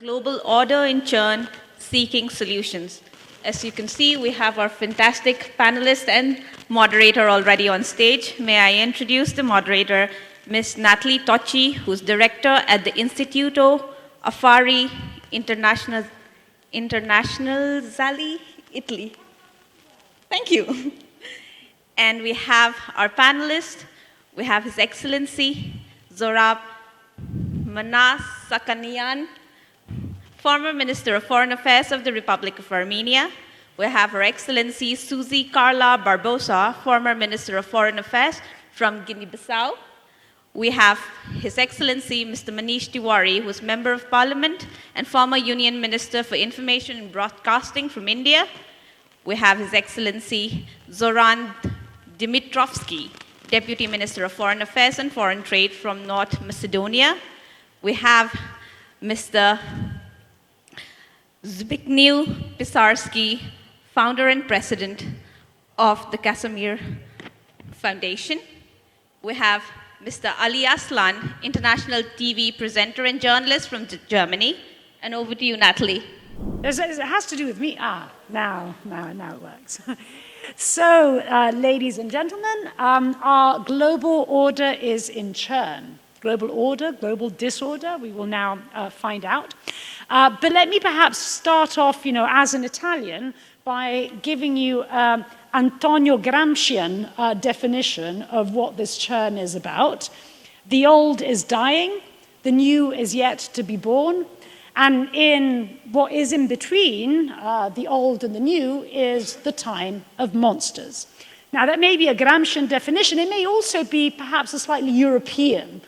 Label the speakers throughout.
Speaker 1: Global order in Churn, seeking solutions. As you can see, we have our fantastic panelist and moderator already on stage. May I introduce the moderator, Ms. Natalie Tocci, who's director at the Istituto Affari Internazionali, Italy. Thank you. And we have our panelist. We have His Excellency Zohrab Mnatsakanyan, former Minister of Foreign Affairs of the Republic of Armenia. We have Her Excellency Suzi Carla Barbosa, former Minister of Foreign Affairs from Guinea-Bissau. We have His Excellency Mr. Manish Tewari, who is Member of Parliament and former Union Minister for Information and Broadcasting from India. We have His Excellency Zoran Dimitrovski, Deputy Minister of Foreign Affairs and Foreign Trade from North Macedonia. We have Mr. Zbigniew Pisarski, founder and president of the Casimir Foundation. We have Mr. Ali Aslan, international TV presenter and journalist from Germany. And over to you, Natalie.
Speaker 2: It has to do with me. Now it works. So, ladies and gentlemen, our global order is in churn. Global order, global disorder, we will now find out. But let me perhaps start off, as an Italian, by giving you Antonio Gramscian definition of what this churn is about. The old is dying, the new is yet to be born, and in what is in between the old and the new is the time of monsters. Now, that may be a Gramscian definition. It may also be perhaps a slightly European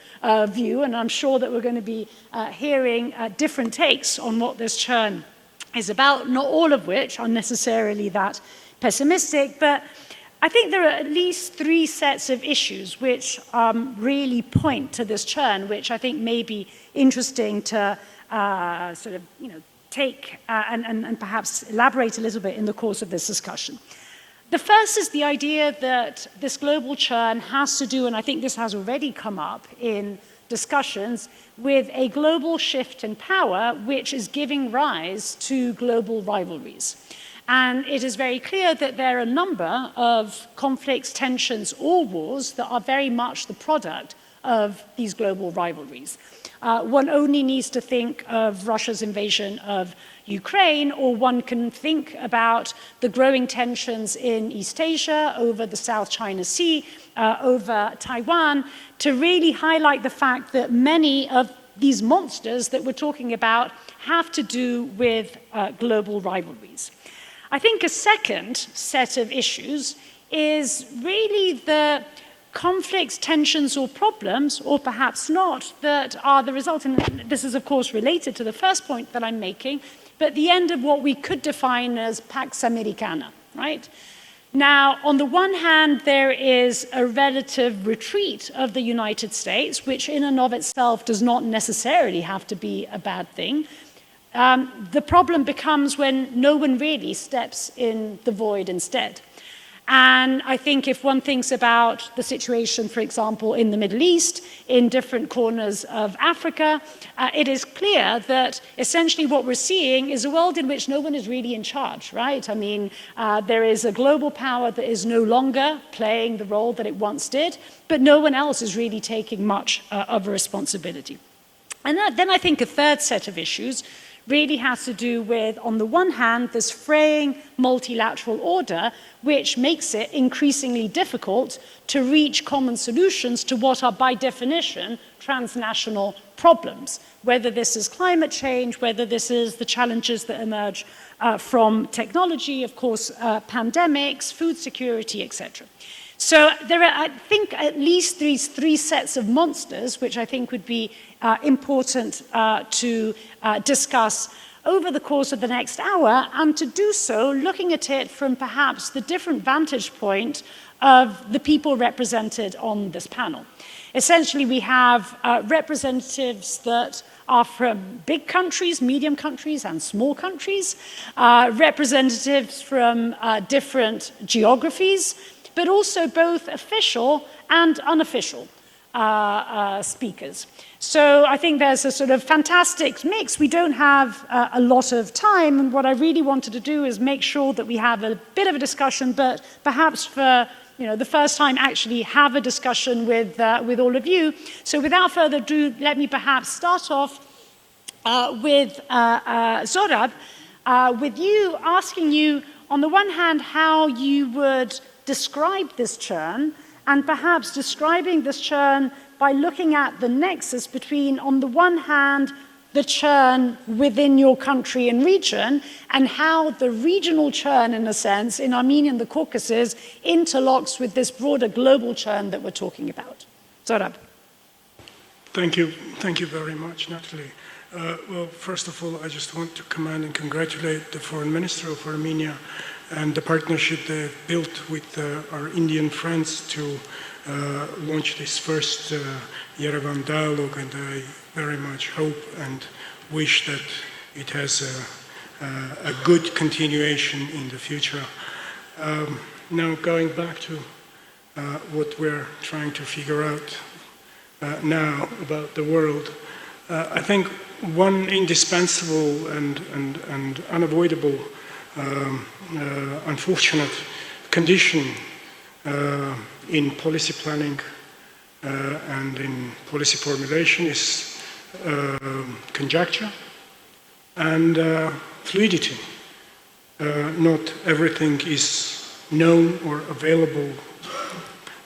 Speaker 2: view, and I'm sure that we're going to be hearing different takes on what this churn is about, not all of which are necessarily that pessimistic, but I think there are at least three sets of issues which really point to this churn, which I think may be interesting to take and perhaps elaborate a little bit in the course of this discussion. The first is the idea that this global churn has to do, and I think this has already come up in discussions, with a global shift in power which is giving rise to global rivalries. And it is very clear that there are a number of conflicts, tensions, or wars that are very much the product of these global rivalries. One only needs to think of Russia's invasion of Ukraine, or one can think about the growing tensions in East Asia, over the South China Sea, over Taiwan, to really highlight the fact that many of these monsters that we're talking about have to do with global rivalries. I think a second set of issues is really the conflicts, tensions, or problems, or perhaps not, that are the result, and this is of course related to the first point that I'm making, but the end of what we could define as Pax Americana, right? Now, on the one hand, there is a relative retreat of the United States, which in and of itself does not necessarily have to be a bad thing. The problem becomes when no one really steps in the void instead. And I think if one thinks about the situation, for example, in the Middle East, in different corners of Africa, it is clear that essentially what we're seeing is a world in which no one is really in charge, right? I mean, there is a global power that is no longer playing the role that it once did, but no one else is really taking much of a responsibility. And then I think a third set of issues really has to do with, on the one hand, this fraying multilateral order, which makes it increasingly difficult to reach common solutions to what are, by definition, transnational problems, whether this is climate change, whether this is the challenges that emerge from technology, of course, pandemics, food security, etc. So there are, I think, at least these three sets of monsters, which I think would be important to discuss over the course of the next hour, and to do so looking at it from perhaps the different vantage point of the people represented on this panel. Essentially, we have representatives that are from big countries, medium countries, and small countries, representatives from different geographies, but also both official and unofficial. speakers. So I think there's a sort of fantastic mix. We don't have a lot of time, and what I really wanted to do is make sure that we have a bit of a discussion, but perhaps for the first time actually have a discussion with all of you. So without further ado, let me perhaps start off with Zohrab, with you, asking you, on the one hand, how you would describe this churn, and perhaps describing this churn by looking at the nexus between, on the one hand, the churn within your country and region, and how the regional churn, in a sense, in Armenia and the Caucasus, interlocks with this broader global churn that we're talking about. Zohrab.
Speaker 3: Thank you very much, Natalie. Well, first of all, I just want to commend and congratulate the Foreign Minister of Armenia and the partnership they've built with our Indian friends to launch this first Yerevan dialogue, and I very much hope and wish that it has a good continuation in the future. Now, going back to what we're trying to figure out now about the world, I think one indispensable and unavoidable unfortunate condition in policy planning and in policy formulation is conjecture and fluidity. Not everything is known or available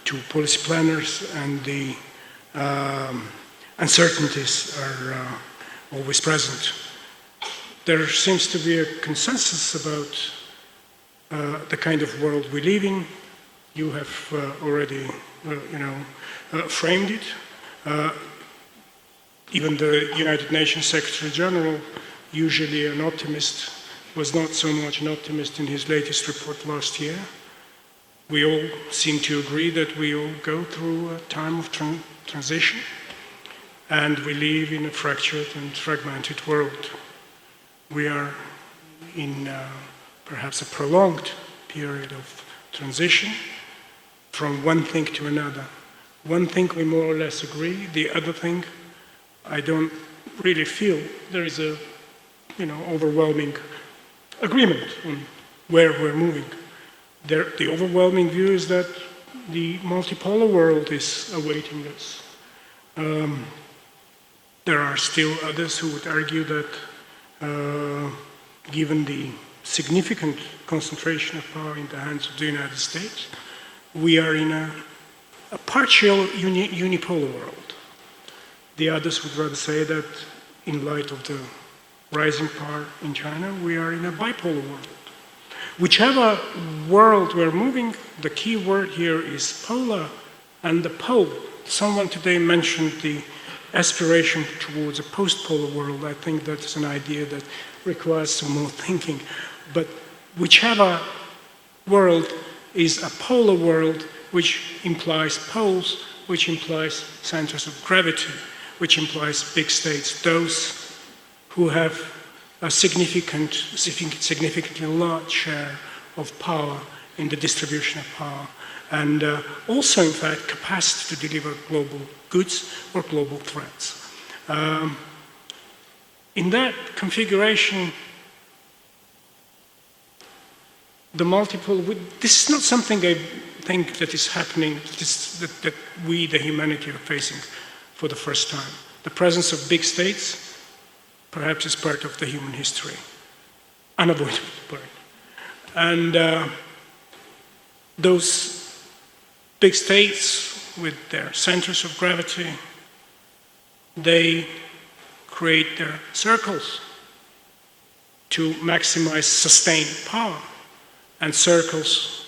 Speaker 3: to policy planners, and the uncertainties are always present. There seems to be a consensus about the kind of world we live in. You have already, framed it. Even the United Nations Secretary General, usually an optimist, was not so much an optimist in his latest report last year. We all seem to agree that we all go through a time of transition, and we live in a fractured and fragmented world. We are in perhaps a prolonged period of transition from one thing to another. One thing we more or less agree, the other thing I don't really feel there is a overwhelming agreement on where we're moving. The overwhelming view is that the multipolar world is awaiting us. There are still others who would argue that given the significant concentration of power in the hands of the United States, we are in a partial unipolar world. The others would rather say that in light of the rising power in China, we are in a bipolar world. Whichever world we're moving, the key word here is polar and the pole. Someone today mentioned the aspiration towards a post-polar world. I think that's an idea that requires some more thinking. But whichever world is a polar world, which implies poles, which implies centers of gravity, which implies big states, those who have a significantly large share of power in the distribution of power, and also, in fact, capacity to deliver global goods or global threats. In that configuration, the multiple, this is not something I think that is happening, that we, the humanity, are facing for the first time. The presence of big states perhaps is part of the human history, unavoidable part. And those big states with their centers of gravity, they create their circles to maximize sustained power, and circles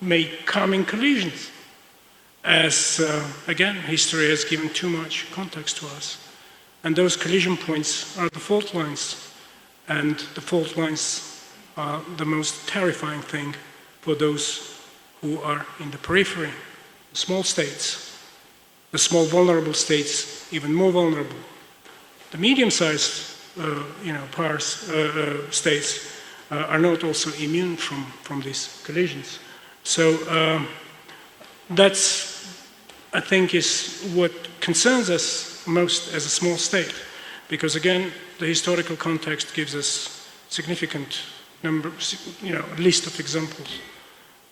Speaker 3: may come in collisions, as again, history has given too much context to us. And those collision points are the fault lines, and the fault lines are the most terrifying thing for those who are in the periphery, small states, the small vulnerable states, even more vulnerable. The medium-sized states are not also immune from these collisions. So that's I think, is what concerns us most as a small state, because again, the historical context gives us significant number, a list of examples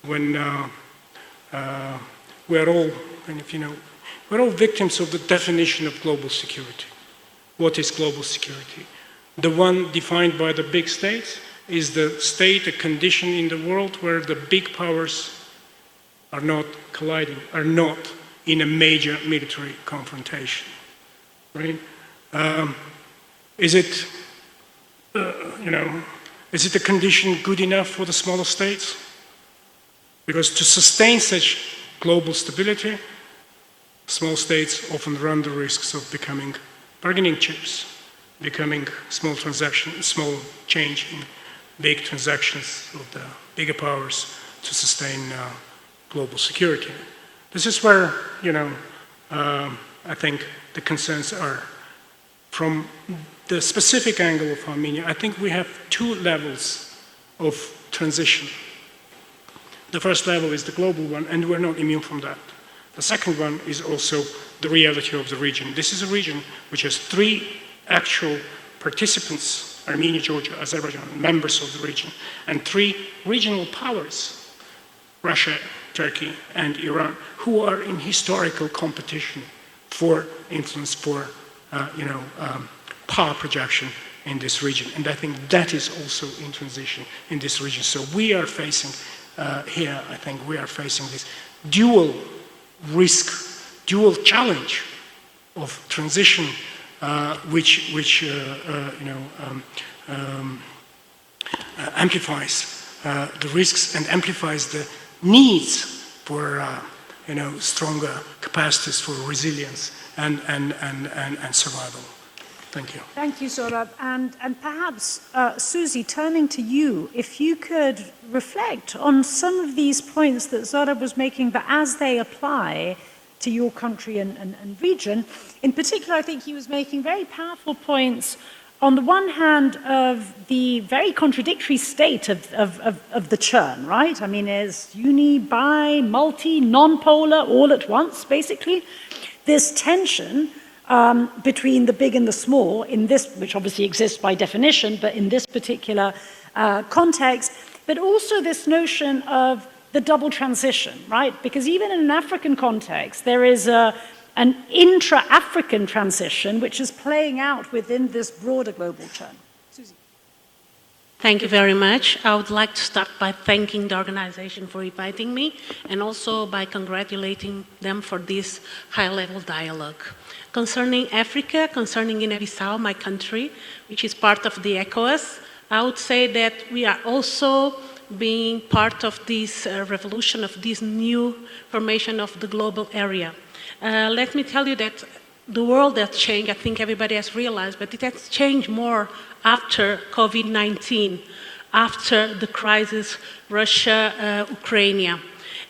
Speaker 3: when we're all, we're all victims of the definition of global security. What is global security? The one defined by the big states is the state, a condition in the world where the big powers are not colliding, are not in a major military confrontation, right? Is it a condition good enough for the smaller states? Because to sustain such global stability, small states often run the risks of becoming bargaining chips, becoming small change in big transactions of the bigger powers to sustain global security. This is where, I think the concerns are. From the specific angle of Armenia, I think we have two levels of transition. The first level is the global one, and we're not immune from that. The second one is also the reality of the region. This is a region which has three actual participants: Armenia, Georgia, Azerbaijan, members of the region, and three regional powers: Russia, Turkey, and Iran, who are in historical competition for influence, for power projection in this region. And I think that is also in transition in this region. So we are facing here, I think we are facing this dual risk, dual challenge of transition, which amplifies the risks and amplifies the needs for stronger capacities for resilience and survival. Thank you.
Speaker 2: Thank you, Zohrab. And perhaps, Suzi, turning to you, if you could reflect on some of these points that Zohrab was making, but as they apply to your country and region. In particular, I think he was making very powerful points on the one hand of the very contradictory state of the churn, right? I mean, it's uni, bi, multi, non-polar, all at once, basically. This tension between the big and the small in this, which obviously exists by definition, but in this particular context, but also this notion of the double transition, right? Because even in an African context, there is an intra-African transition which is playing out within this broader global churn. Suzi.
Speaker 4: Thank you very much. I would like to start by thanking the organization for inviting me and also by congratulating them for this high-level dialogue. Concerning Africa, concerning Guinea-Bissau, my country, which is part of the ECOWAS, I would say that we are also being part of this revolution, of this new formation of the global area. Let me tell you that the world has changed, I think everybody has realized, but it has changed more after COVID-19, after the crisis, Russia, Ukraine.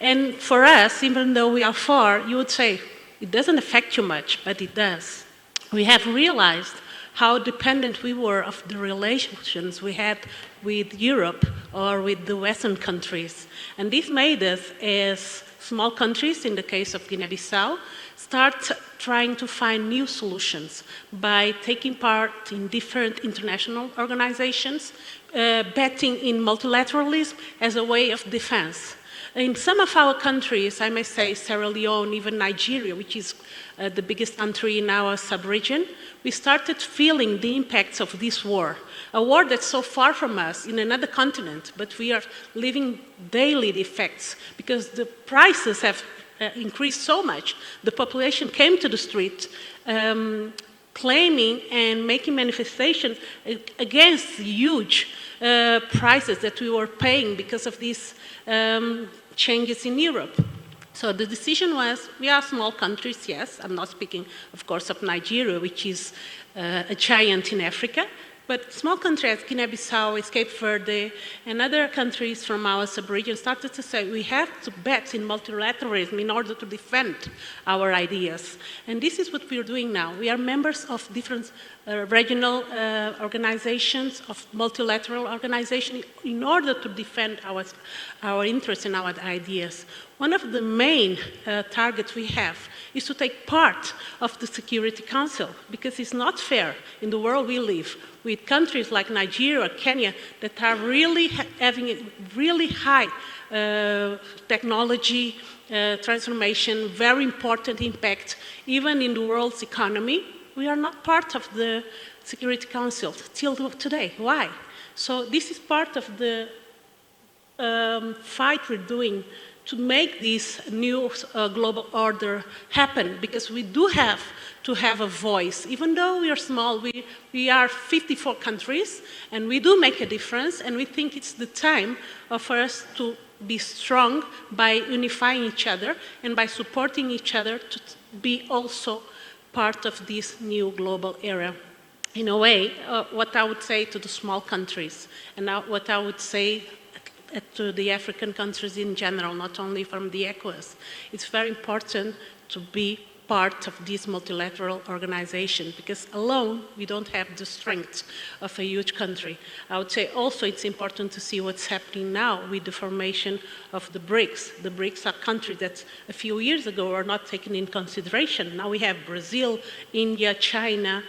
Speaker 4: And for us, even though we are far, you would say, it doesn't affect you much, but it does. We have realized how dependent we were of the relations we had with Europe or with the Western countries. And this made us, as small countries, in the case of Guinea-Bissau, start trying to find new solutions by taking part in different international organizations, betting in multilateralism as a way of defense. In some of our countries, I may say Sierra Leone, even Nigeria, which is the biggest country in our sub-region, we started feeling the impacts of this war. A war that's so far from us in another continent, but we are living daily the effects because the prices have increased so much. The population came to the street claiming and making manifestations against huge prices that we were paying because of these changes in Europe. So the decision was, we are small countries, yes. I'm not speaking, of course, of Nigeria, which is a giant in Africa, but small countries, Guinea-Bissau, Cape Verde, and other countries from our sub-region started to say, we have to bet in multilateralism in order to defend our ideas. And this is what we're doing now. We are members of different regional organizations, of multilateral organizations, in order to defend our interests and our ideas. One of the main targets we have is to take part of the Security Council, because it's not fair in the world we live with countries like Nigeria or Kenya that are really having a really high technology transformation, very important impact, even in the world's economy. We are not part of the Security Council till today. Why? So this is part of the fight we're doing to make this new global order happen, because we do have to have a voice. Even though we are small, we are 54 countries, and we do make a difference, and we think it's the time for us to be strong by unifying each other and by supporting each other to be also part of this new global era. In a way, what I would say to the small countries, and what I would say to the African countries in general, not only from the ECOWAS, it's very important to be part of this multilateral organization, because alone we don't have the strength of a huge country. I would say also it's important to see what's happening now with the formation of the BRICS. The BRICS are countries that a few years ago were not taken in consideration. Now we have Brazil, India, China,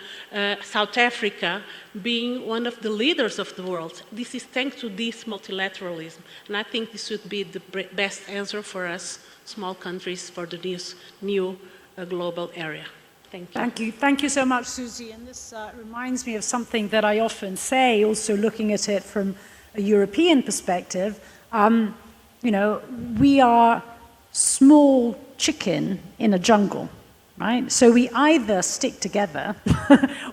Speaker 4: South Africa being one of the leaders of the world. This is thanks to this multilateralism, and I think this would be the best answer for us, small countries, for the new global area. Thank you.
Speaker 2: Thank you. Thank you so much, Suzi. And this reminds me of something that I often say, also looking at it from a European perspective. You know, we are small chicken in a jungle, right? So we either stick together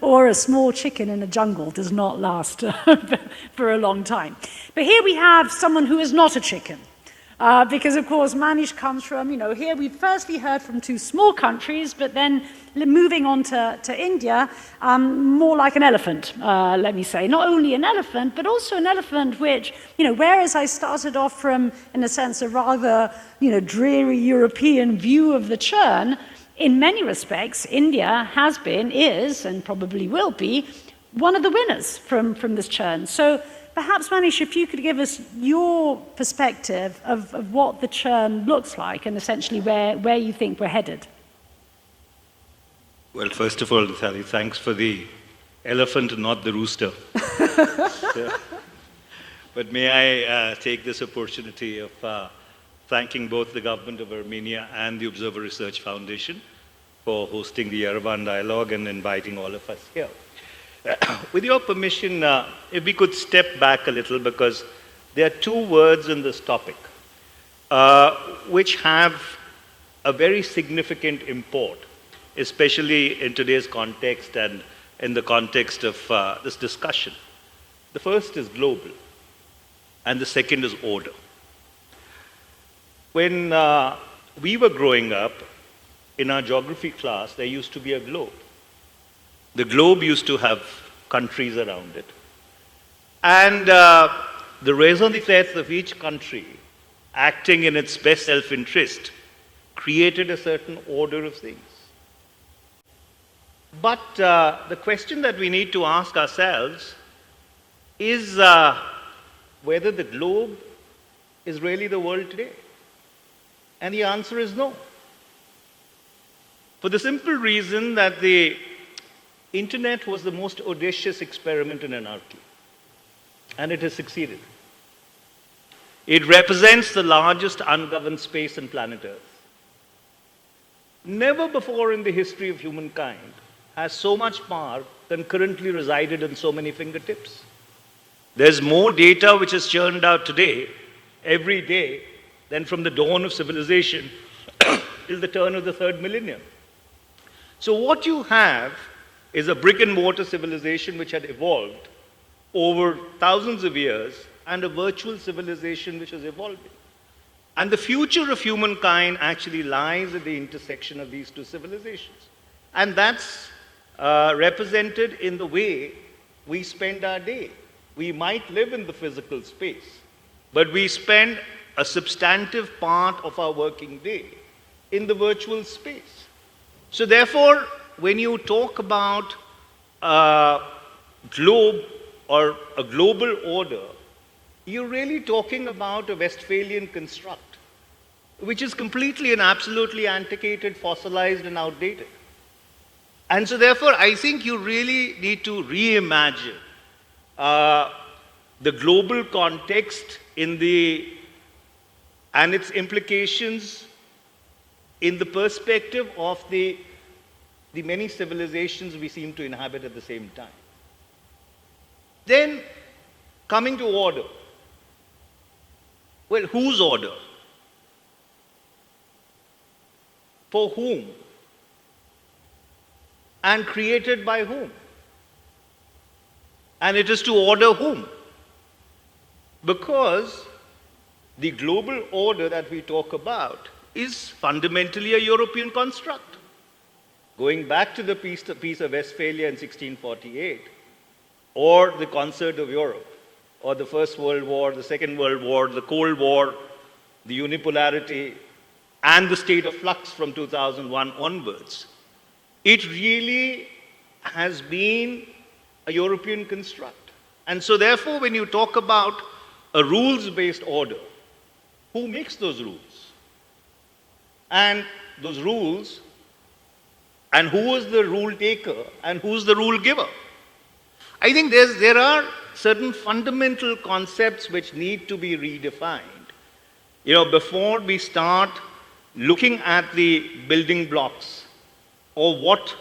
Speaker 2: or a small chicken in a jungle does not last for a long time. But here we have someone who is not a chicken. Because, of course, Manish comes from, you know, here we've firstly heard from two small countries, but then moving on to India, more like an elephant, let me say. Not only an elephant, but also an elephant which, you know, whereas I started off from, in a sense, a rather, you know, dreary European view of the Churn, in many respects, India has been, is, and probably will be, one of the winners from this Churn. So, perhaps, Manish, if you could give us your perspective of what the Churn looks like and essentially where you think we're headed.
Speaker 5: Well, first of all, Sally, thanks for the elephant and not the rooster. Yeah. But may I take this opportunity of thanking both the government of Armenia and the Observer Research Foundation for hosting the Yerevan Dialogue and inviting all of us here. With your permission, if we could step back a little, because there are two words in this topic which have a very significant import, especially in today's context and in the context of this discussion. The first is global, and the second is order. When we were growing up, in our geography class, there used to be a globe. The globe used to have countries around it. And the raison d'etre of each country, acting in its best self-interest, created a certain order of things. But the question that we need to ask ourselves is whether the globe is really the world today. And the answer is no. For the simple reason that the Internet was the most audacious experiment in anarchy, and it has succeeded. It represents the largest ungoverned space on planet Earth. Never before in the history of humankind has so much power concurrently resided in so many fingertips. There's more data which is churned out today, every day, than from the dawn of civilization till the turn of the third millennium. So what you have is a brick and mortar civilization which had evolved over thousands of years, and a virtual civilization which is evolving. And the future of humankind actually lies at the intersection of these two civilizations. And that's represented in the way we spend our day. We might live in the physical space, but we spend a substantive part of our working day in the virtual space. So therefore, when you talk about a globe or a global order, you're really talking about a Westphalian construct, which is completely and absolutely antiquated, fossilized, and outdated. And so therefore, I think you really need to reimagine the global context and its implications in the perspective of the many civilizations we seem to inhabit at the same time. Then, coming to order. Well, whose order? For whom? And created by whom? And it is to order whom? Because the global order that we talk about is fundamentally a European construct. Going back to the Peace of Westphalia in 1648, or the Concert of Europe, or the First World War, the Second World War, the Cold War, the unipolarity, and the state of flux from 2001 onwards, it really has been a European construct. And so therefore, when you talk about a rules-based order, who makes those rules? And those rules, and who is the rule taker, and who's the rule giver? I think there are certain fundamental concepts which need to be redefined. Before we start looking at the building blocks or what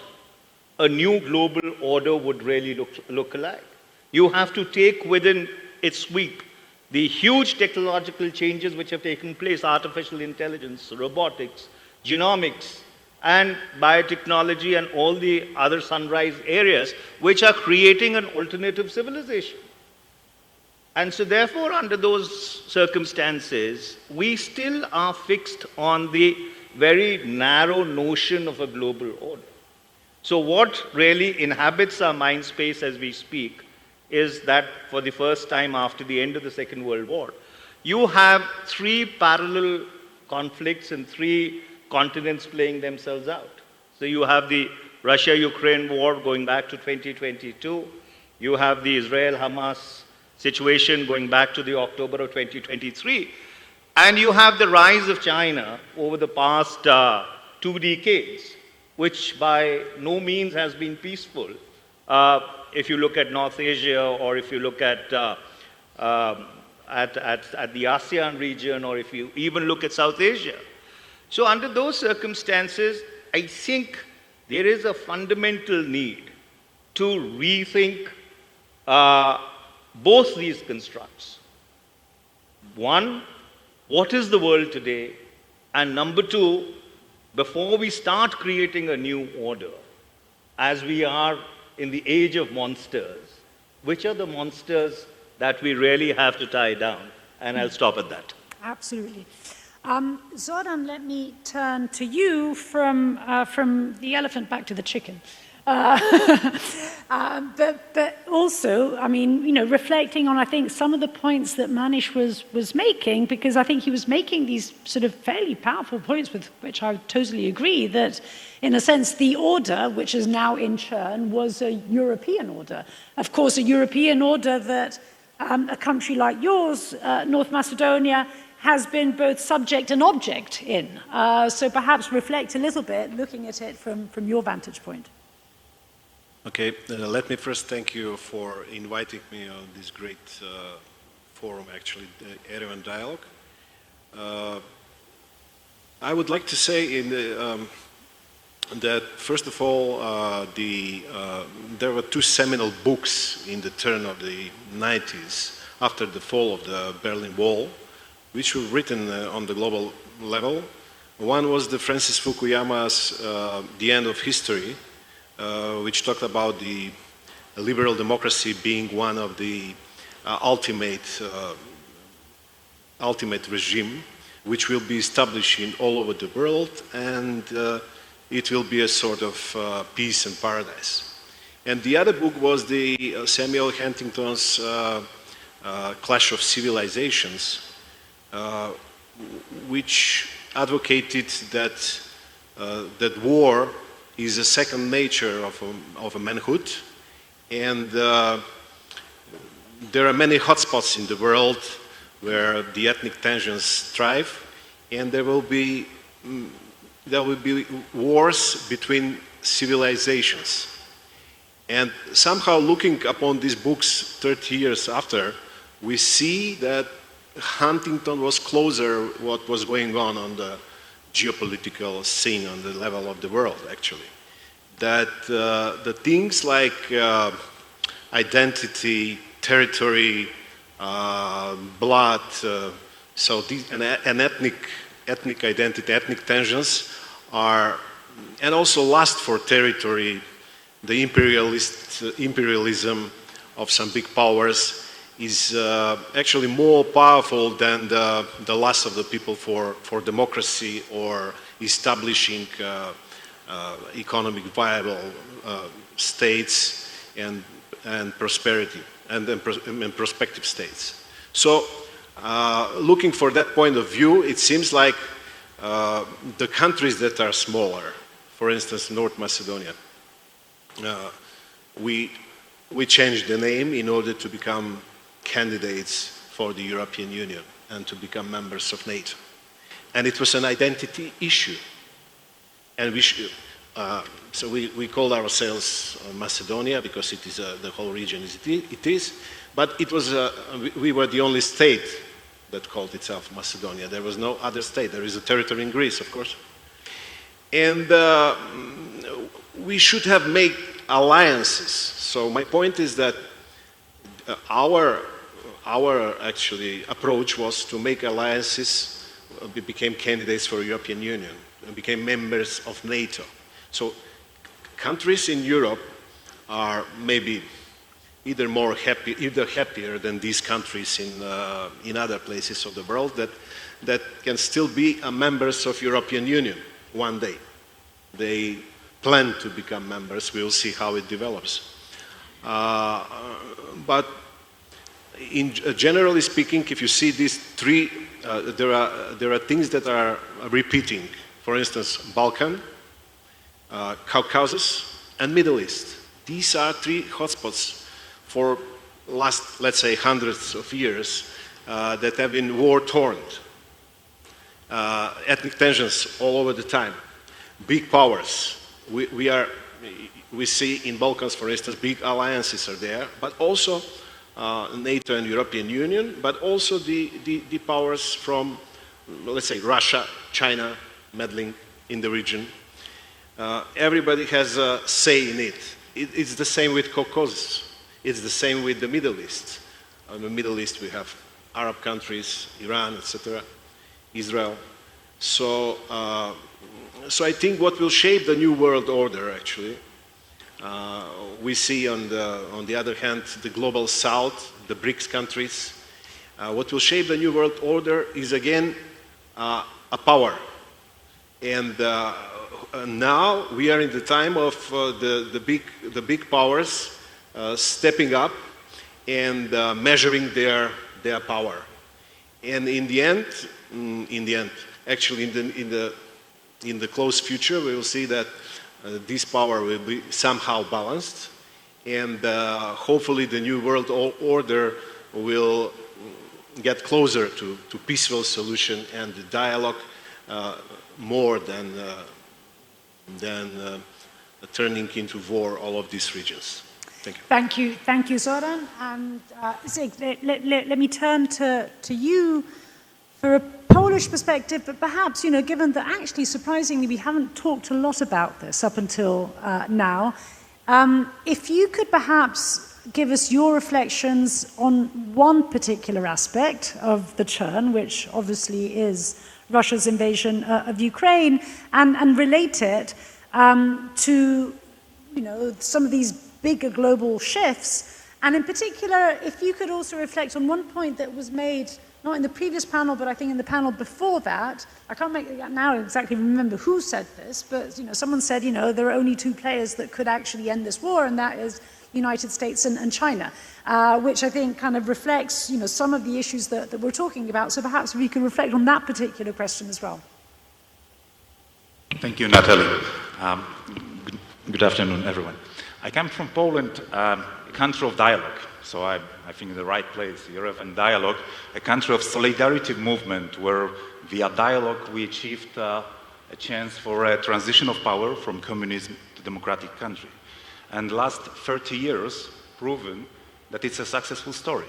Speaker 5: a new global order would really look like, you have to take within its sweep the huge technological changes which have taken place: artificial intelligence, robotics, genomics, and biotechnology, and all the other sunrise areas which are creating an alternative civilization. And so therefore, under those circumstances, we still are fixed on the very narrow notion of a global order. So what really inhabits our mind space as we speak is that for the first time after the end of the Second World War, you have three parallel conflicts and three continents playing themselves out. So you have the Russia-Ukraine war going back to 2022. You have the Israel-Hamas situation going back to the October of 2023. And you have the rise of China over the past 2 decades, which by no means has been peaceful. If you look at North Asia, or if you look at the ASEAN region, or if you even look at South Asia. So under those circumstances, I think there is a fundamental need to rethink both these constructs. One, what is the world today? And number two, before we start creating a new order, as we are in the age of monsters, which are the monsters that we really have to tie down? And I'll stop at that.
Speaker 2: Absolutely. Zoran, let me turn to you from the elephant back to the chicken. But also, I mean, reflecting on, I think, some of the points that Manish was making, because I think he was making these sort of fairly powerful points with which I totally agree, that in a sense, the order, which is now in Churn, was a European order. Of course, a European order that a country like yours, North Macedonia, has been both subject and object in. So perhaps reflect a little bit, looking at it from your vantage point.
Speaker 6: Okay, let me first thank you for inviting me on this great forum, actually, the Erevan Dialogue. I would like to say that, first of all, there were two seminal books in the turn of the 90s, after the fall of the Berlin Wall, which were written on the global level. One was the Francis Fukuyama's The End of History, which talked about the liberal democracy being one of the ultimate regime, which will be establishing all over the world, and it will be a sort of peace and paradise. And the other book was the Samuel Huntington's Clash of Civilizations, which advocated that war is a second nature of a manhood, And there are many hotspots in the world where the ethnic tensions thrive, and there will be wars between civilizations. And somehow looking upon these books 30 years after, we see that Huntington was closer what was going on the geopolitical scene on the level of the world, actually. That the things like identity, territory, blood, so these, and ethnic identity, ethnic tensions are, and also lust for territory, the imperialism of some big powers is actually more powerful than the lust of the people for democracy or establishing economic viable states and prosperity and prospective states. So looking for that point of view, it seems like the countries that are smaller, for instance, North Macedonia, we changed the name in order to become candidates for the European Union and to become members of NATO. And it was an identity issue. And so we called ourselves Macedonia because it is the whole region it is. But it was we were the only state that called itself Macedonia. There was no other state. There is a territory in Greece, of course. And we should have made alliances. So my point is that our actually approach was to make alliances. We became candidates for European Union and became members of NATO. So countries in Europe are maybe either happier than these countries in other places of the world that can still be members of European Union one day. They plan to become members. We will see how it develops. But generally speaking, if you see these three, there are things that are repeating. For instance, Balkan, Caucasus, and Middle East. These are three hotspots for last, let's say, hundreds of years that have been war-torn. Ethnic tensions all over the time. Big powers. We see in Balkans, for instance, big alliances are there, but also NATO and European Union, but also the powers from, let's say, Russia, China, meddling in the region. Everybody has a say in it. It's the same with Caucasus. It's the same with the Middle East. In the Middle East we have Arab countries, Iran, etc., Israel. So I think what will shape the new world order, actually, we see on the other hand the global south, the BRICS countries. What will shape the new world order is again a power. And now we are in the time of the big powers stepping up and measuring their power. And in the end, actually in the close future, we will see that this power will be somehow balanced, and hopefully the new world order will get closer to peaceful solution and dialogue more than turning into war all of these regions. Thank you.
Speaker 2: Thank you, Zoran. And Zig, let me turn to you for a Polish perspective, but perhaps, given that actually, surprisingly, we haven't talked a lot about this up until now, if you could perhaps give us your reflections on one particular aspect of the Churn, which obviously is Russia's invasion of Ukraine, and relate it to, some of these bigger global shifts. And in particular, if you could also reflect on one point that was made, not in the previous panel, but I think in the panel before that. I can't now exactly remember who said this, but someone said, there are only two players that could actually end this war, and that is United States and China, which I think kind of reflects, some of the issues that we're talking about. So perhaps we can reflect on that particular question as well.
Speaker 7: Thank you, Natalie. Good afternoon, everyone. I come from Poland. country of dialogue. So I think in the right place, Europe and dialogue, a country of solidarity movement where via dialogue we achieved a chance for a transition of power from communism to democratic country. And last 30 years proven that it's a successful story.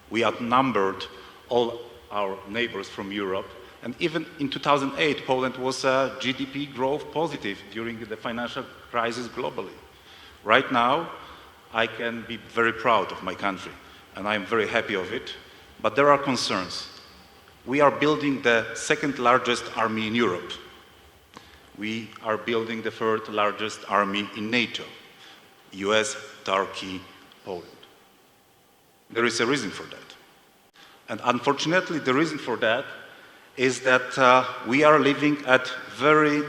Speaker 7: We outnumbered all our neighbors from Europe, and even in 2008, Poland was GDP growth positive during the financial crisis globally. Right now, I can be very proud of my country, and I'm very happy of it, but there are concerns. We are building the second largest army in Europe. We are building the third largest army in NATO, US, Turkey, Poland. There is a reason for that. And unfortunately, the reason for that is that we are living at very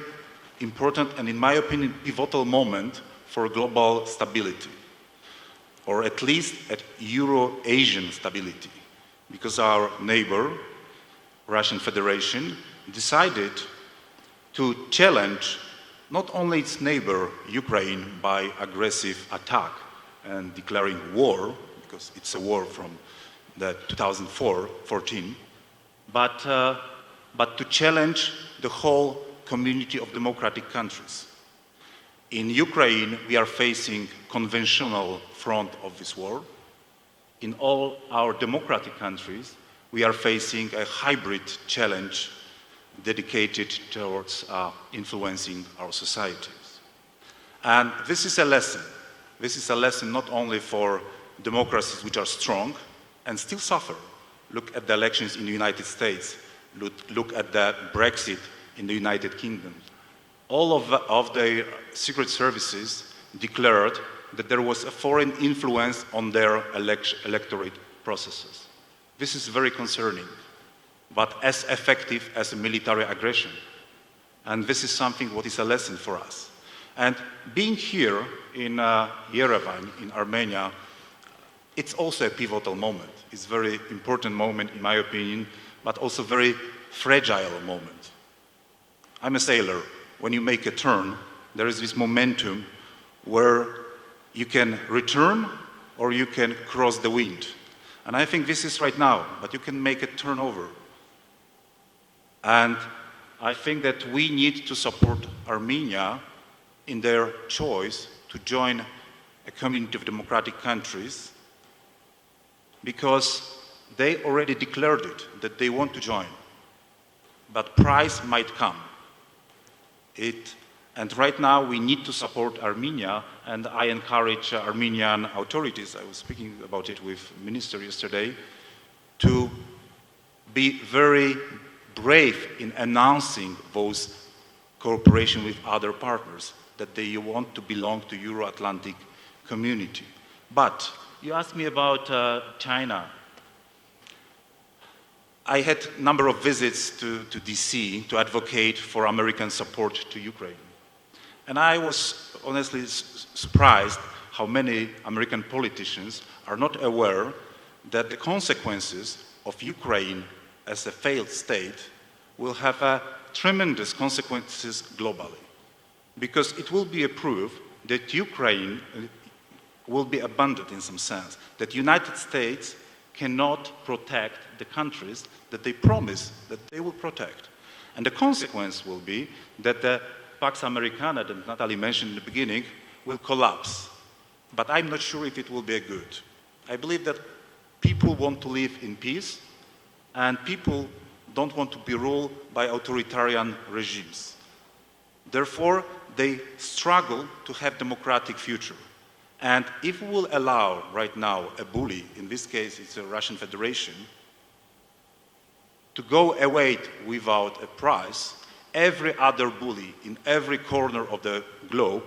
Speaker 7: important and, in my opinion, pivotal moment for global stability, or at least at Euro-Asian stability, because our neighbor, Russian Federation, decided to challenge not only its neighbor, Ukraine, by aggressive attack and declaring war, because it's a war from the 2014, but to challenge the whole community of democratic countries. In Ukraine, we are facing conventional front of this war. In all our democratic countries, we are facing a hybrid challenge dedicated towards influencing our societies. And this is a lesson. This is a lesson not only for democracies which are strong and still suffer. Look at the elections in the United States. Look at the Brexit in the United Kingdom. All of the secret services declared that there was a foreign influence on their electorate processes. This is very concerning, but as effective as a military aggression. And this is something what is a lesson for us. And being here in Yerevan, in Armenia, it's also a pivotal moment. It's a very important moment, in my opinion, but also very fragile moment. I'm a sailor. When you make a turn, there is this momentum where you can return or you can cross the wind. And I think this is right now, but you can make a turnover. And I think that we need to support Armenia in their choice to join a community of democratic countries, because they already declared it, that they want to join. But price might come. And right now we need to support Armenia, and I encourage Armenian authorities, I was speaking about it with the minister yesterday, to be very brave in announcing those cooperation with other partners, that they want to belong to Euro-Atlantic community. But you asked me about China. I had a number of visits to DC to advocate for American support to Ukraine. And I was honestly surprised how many American politicians are not aware that the consequences of Ukraine as a failed state will have tremendous consequences globally. Because it will be a proof that Ukraine will be abandoned in some sense, that the United States cannot protect the countries that they promise that they will protect. And the consequence will be that the Pax Americana that Natalie mentioned in the beginning will collapse. But I'm not sure if it will be a good. I believe that people want to live in peace, and people don't want to be ruled by authoritarian regimes. Therefore, they struggle to have democratic future. And if we will allow right now a bully, in this case it's the Russian Federation, to go away without a price, every other bully in every corner of the globe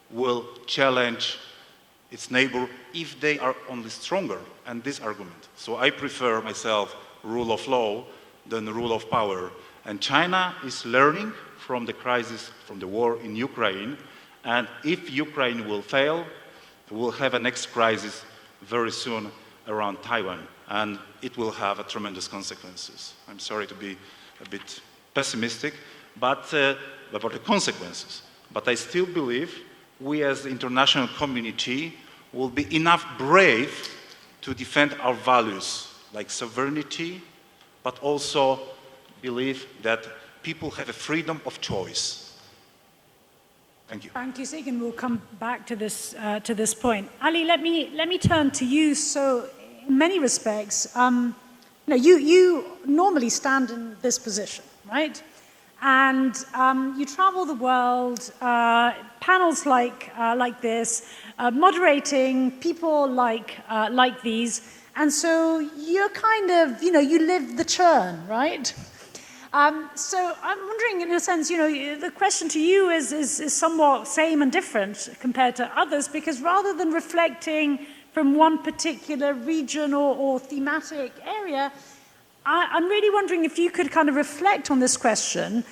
Speaker 7: will challenge its neighbor if they are only stronger, and this argument. So I prefer myself rule of law than rule of power. And China is learning from the crisis, from the war in Ukraine, and if Ukraine will fail, we'll have a next crisis very soon around Taiwan, and it will have tremendous consequences. I'm sorry to be a bit pessimistic, but about the consequences. But I still believe we as the international community will be enough brave to defend our values, like sovereignty, but also believe that people have a freedom of choice. Thank you.
Speaker 2: Thank you, Sigyn. We'll come back to this point. Ali, let me turn to you. So, in many respects, you normally stand in this position, right? And you travel the world, panels like this, moderating people like these, and so you're kind of, you live the churn, right? So I'm wondering, in a sense, the question to you is somewhat same and different compared to others, because rather than reflecting from one particular region or thematic area, I'm really wondering if you could kind of reflect on this question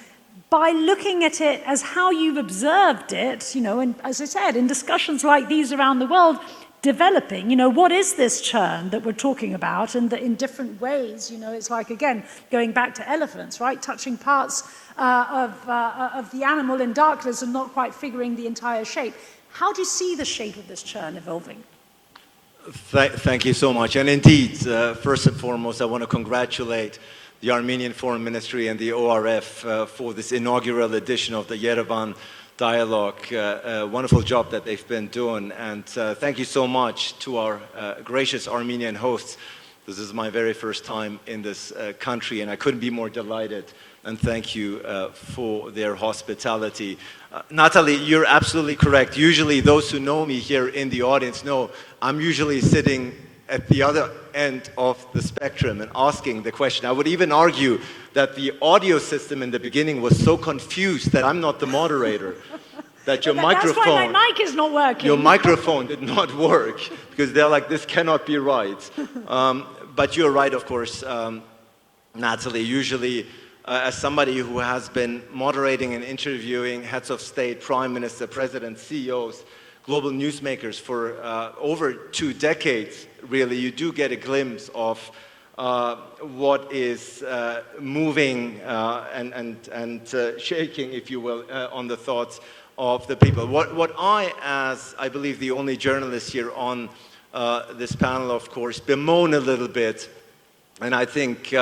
Speaker 2: by looking at it as how you've observed it, and as I said, in discussions like these around the world, developing, what is this churn that we're talking about, and that in different ways, it's like, again, going back to elephants, right, touching parts of the animal in darkness and not quite figuring the entire shape. How do you see the shape of this churn evolving?
Speaker 8: Thank you so much. And indeed, first and foremost, I want to congratulate the Armenian Foreign Ministry and the ORF for this inaugural edition of the Yerevan Dialogue. Wonderful job that they've been doing. And thank you so much to our gracious Armenian hosts. This is my very first time in this country, and I couldn't be more delighted. And thank you for their hospitality. Natalie, you're absolutely correct. Usually those who know me here in the audience know I'm usually sitting at the other end of the spectrum and asking the question. I would even argue that the audio system in the beginning was so confused that I'm not the moderator, that your microphone...
Speaker 2: That's why my mic is not working.
Speaker 8: Your microphone did not work, because they're like, this cannot be right. But you're right, of course, Natalie. Usually, as somebody who has been moderating and interviewing heads of state, prime minister, president, CEOs, global newsmakers for over 2 decades, really, you do get a glimpse of what is moving and shaking, if you will, on the thoughts of the people. What I, as I believe the only journalist here on this panel, of course, bemoan a little bit, and I think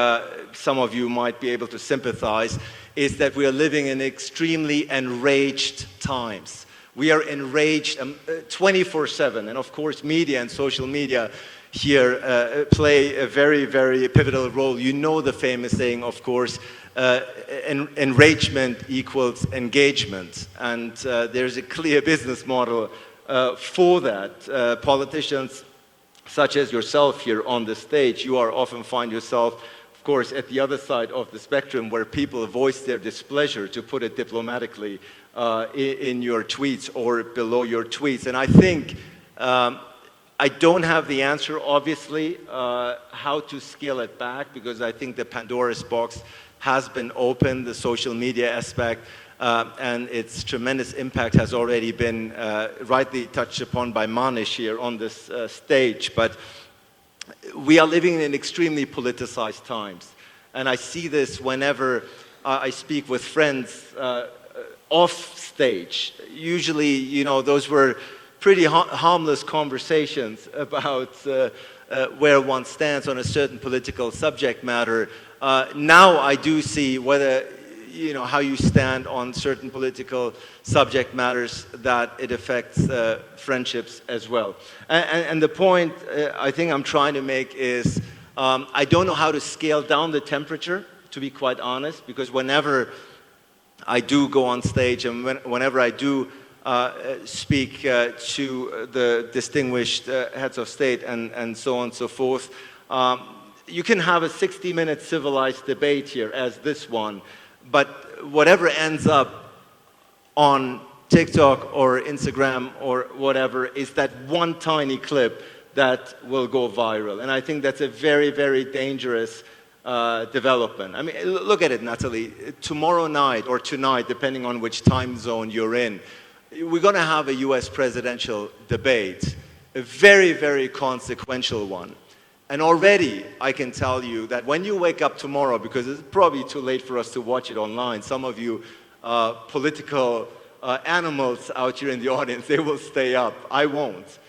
Speaker 8: some of you might be able to sympathize, is that we are living in extremely enraged times. We are enraged 24/7, and of course media and social media here play a very, very pivotal role. You know the famous saying, of course, enragement equals engagement, and there's a clear business model for that. Politicians such as yourself here on the stage, you are often find yourself, of course, at the other side of the spectrum, where people voice their displeasure, to put it diplomatically, in your tweets or below your tweets. And I think I don't have the answer, obviously, how to scale it back, because I think the Pandora's box has been opened, the social media aspect, and its tremendous impact has already been rightly touched upon by Manish here on this stage. But we are living in extremely politicized times. And I see this whenever I speak with friends off stage. Usually, those were pretty harmless conversations about where one stands on a certain political subject matter. Now I do see whether, how you stand on certain political subject matters, that it affects friendships as well. And the point I think I'm trying to make is I don't know how to scale down the temperature, to be quite honest, because whenever I do go on stage and whenever I do speak to the distinguished heads of state and so on and so forth, you can have a 60-minute civilized debate here as this one, but whatever ends up on TikTok or Instagram or whatever is that one tiny clip that will go viral. And I think that's a very, very dangerous development. I mean, look at it, Natalie. Tomorrow night or tonight, depending on which time zone you're in, we're going to have a US presidential debate, a very, very consequential one. And already I can tell you that when you wake up tomorrow, because it's probably too late for us to watch it online, some of you political animals out here in the audience, they will stay up. I won't.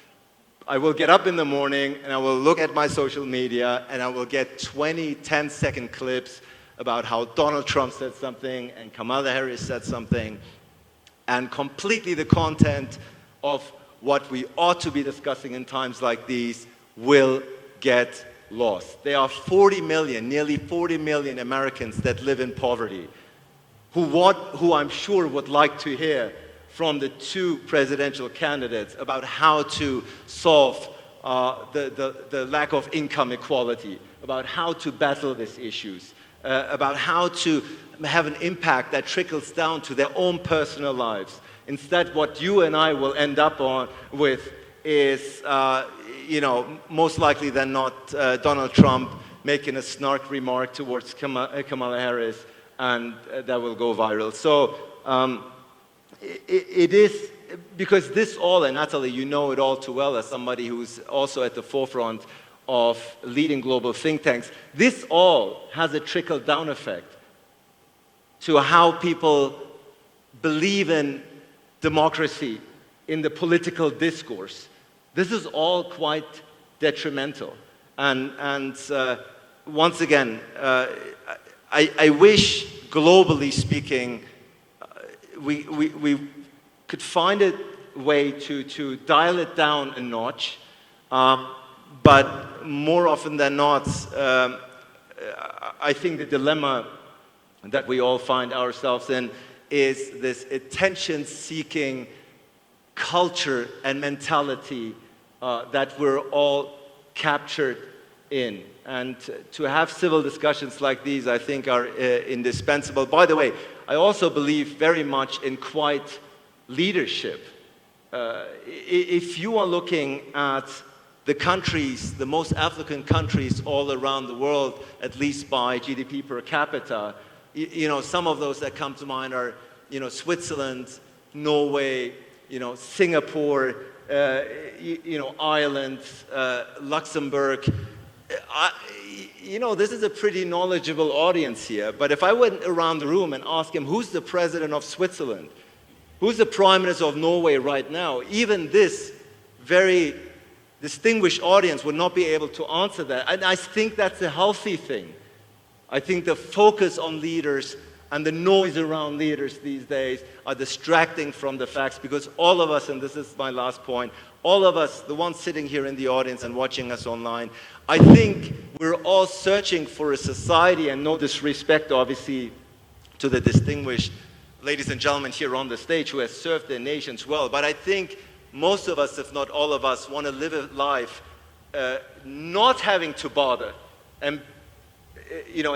Speaker 8: I will get up in the morning and I will look at my social media and I will get 20 10-second clips about how Donald Trump said something and Kamala Harris said something, and completely the content of what we ought to be discussing in times like these will get lost. There are 40 million, nearly 40 million Americans that live in poverty who I'm sure would like to hear from the two presidential candidates about how to solve the lack of income equality, about how to battle these issues, about how to have an impact that trickles down to their own personal lives. Instead, what you and I will end up with is, most likely than not, Donald Trump making a snark remark towards Kamala Harris, and that will go viral. So it is, because this all, and Natalie, you know it all too well as somebody who's also at the forefront of leading global think tanks, this all has a trickle-down effect to how people believe in democracy, in the political discourse. This is all quite detrimental. And once again, I wish, globally speaking, we could find a way to dial it down a notch, but more often than not, I think the dilemma that we all find ourselves in is this attention-seeking culture and mentality that we're all captured in. And to have civil discussions like these, I think, are indispensable. By the way, I also believe very much in quiet leadership. If you are looking at the countries, the most affluent countries all around the world, at least by GDP per capita, some of those that come to mind are, Switzerland, Norway, Singapore, Ireland, Luxembourg. This is a pretty knowledgeable audience here, but if I went around the room and asked him, who's the president of Switzerland? Who's the prime minister of Norway right now? Even this very distinguished audience would not be able to answer that. And I think that's a healthy thing. I think the focus on leaders and the noise around leaders these days are distracting from the facts, because all of us, and this is my last point, all of us, the ones sitting here in the audience and watching us online, I think we're all searching for a society, and no disrespect, obviously, to the distinguished ladies and gentlemen here on the stage who have served their nations well, but I think most of us, if not all of us, want to live a life not having to bother and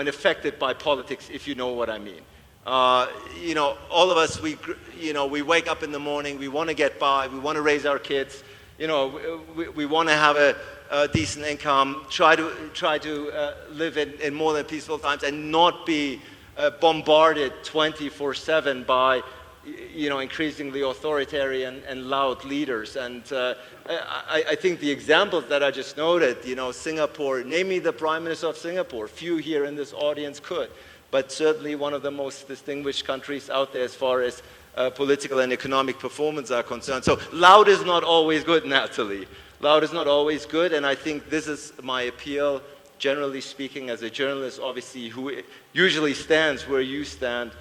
Speaker 8: affected by politics, if you know what I mean. All of us, we wake up in the morning, we want to get by, we want to raise our kids, we want to have a decent income, try to live in more than peaceful times, and not be bombarded 24/7 by increasingly authoritarian and loud leaders. And I think the examples that I just noted, Singapore, name me the Prime Minister of Singapore. Few here in this audience could, but certainly one of the most distinguished countries out there as far as political and economic performance are concerned. So loud is not always good, Natalie. Loud is not always good, and I think this is my appeal, generally speaking, as a journalist, obviously, who usually stands where you stand.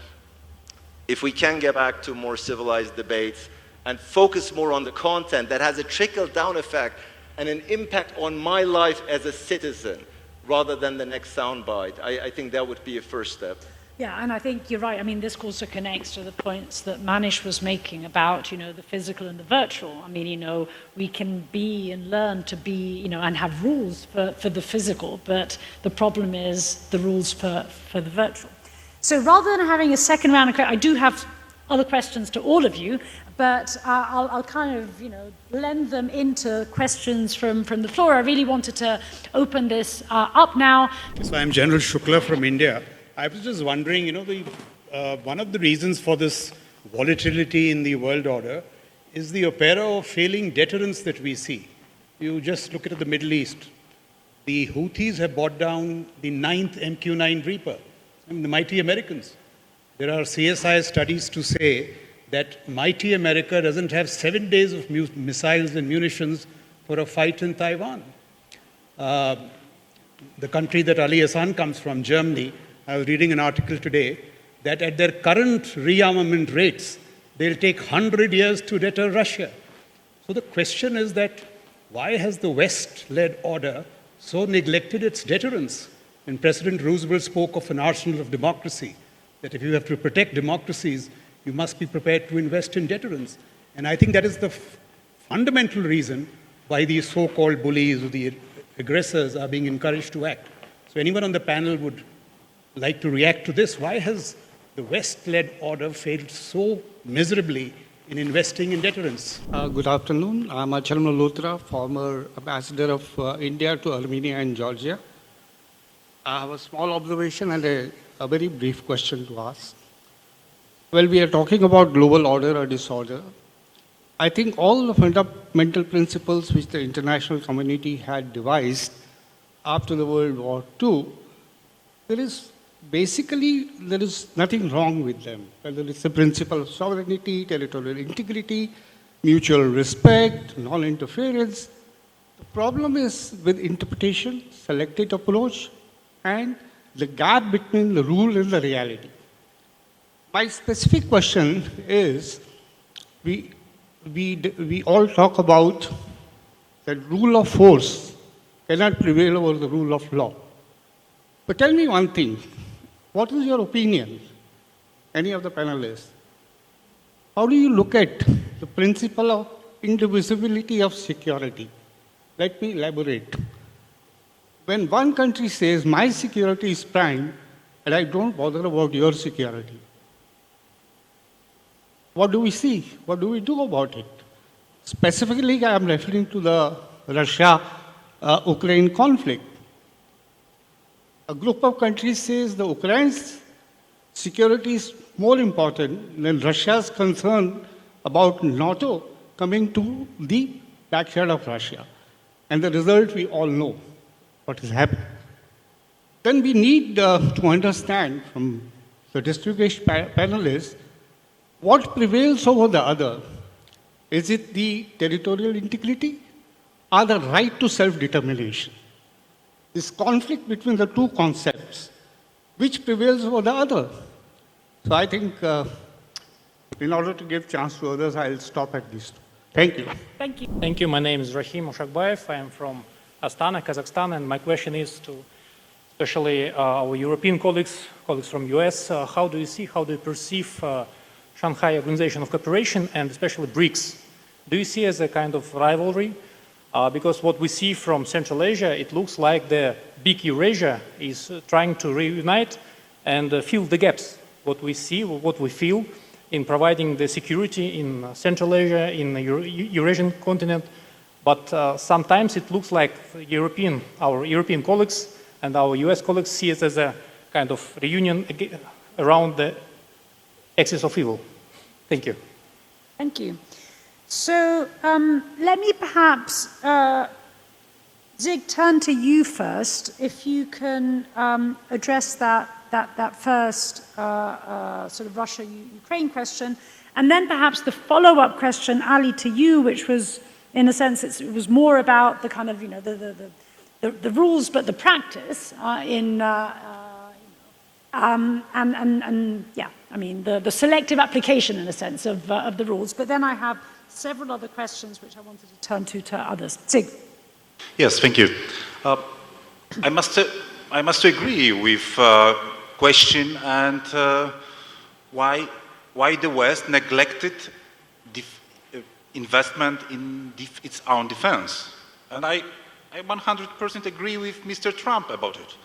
Speaker 8: If we can get back to more civilized debates and focus more on the content that has a trickle-down effect and an impact on my life as a citizen, rather than the next soundbite, I think that would be a first step.
Speaker 2: Yeah, and I think you're right. I mean, this also connects to the points that Manish was making about, the physical and the virtual. I mean, we can be and learn to be, and have rules for the physical, but the problem is the rules for the virtual. So rather than having a second round of questions, I do have other questions to all of you, but I'll kind of, blend them into questions from the floor. I really wanted to open this up now.
Speaker 9: So I'm General Shukla from India. I was just wondering, one of the reasons for this volatility in the world order is the opera of failing deterrence that we see. You just look at the Middle East. The Houthis have brought down the 9th MQ-9 Reaper. The mighty Americans. There are CSI studies to say that mighty America doesn't have 7 days of missiles and munitions for a fight in Taiwan. The country that Ali Hassan comes from, Germany, I was reading an article today that at their current rearmament rates, they'll take 100 years to deter Russia. So the question is that why has the West-led order so neglected its deterrence? And President Roosevelt spoke of an arsenal of democracy, that if you have to protect democracies, you must be prepared to invest in deterrence. And I think that is the fundamental reason why these so-called bullies or the aggressors are being encouraged to act. So anyone on the panel would like to react to this. Why has the West-led order failed so miserably in investing in deterrence?
Speaker 10: Good afternoon. I'm Achal Malhotra, former ambassador of India to Armenia and Georgia. I have a small observation and a very brief question to ask. Well, we are talking about global order or disorder. I think all the fundamental principles which the international community had devised after the World War II, there is nothing wrong with them. Whether it's the principle of sovereignty, territorial integrity, mutual respect, non-interference. The problem is with interpretation, selected approach, and the gap between the rule and the reality. My specific question is, we all talk about that rule of force cannot prevail over the rule of law. But tell me one thing, what is your opinion, any of the panelists? How do you look at the principle of indivisibility of security? Let me elaborate. When one country says, my security is prime, and I don't bother about your security, what do we see? What do we do about it? Specifically, I am referring to the Russia-Ukraine conflict. A group of countries says the Ukraine's security is more important than Russia's concern about NATO coming to the backyard of Russia. And the result we all know what has happened. Then we need to understand from the distinguished panelists what prevails over the other. Is it the territorial integrity or the right to self-determination? This conflict between the two concepts, which prevails over the other? So I think in order to give chance to others, I'll stop at these two. Thank you.
Speaker 2: Thank you.
Speaker 11: Thank you. My name is Rahim Ushakbayev. I am from Astana, Kazakhstan, and my question is to especially our European colleagues from US. How do you perceive Shanghai Organization of Cooperation and especially BRICS? Do you see as a kind of rivalry? Because what we see from Central Asia, it looks like the big Eurasia is trying to reunite and fill the gaps. What we see, what we feel in providing the security in Central Asia, in the Eurasian continent. But sometimes it looks like our European colleagues and our US colleagues see it as a kind of reunion around the axis of evil. Thank you.
Speaker 2: Thank you. So let me perhaps, Zig, turn to you first. If you can address that first sort of Russia-Ukraine question, and then perhaps the follow-up question, Ali, to you, which was, in a sense, it was more about the kind of, the rules, but the practice the selective application, in a sense, of the rules. But then I have several other questions which I wanted to turn to others. Zig.
Speaker 7: Yes, thank you. I must agree with question and why the West neglected investment in its own defense. And I 100% agree with Mr. Trump about it.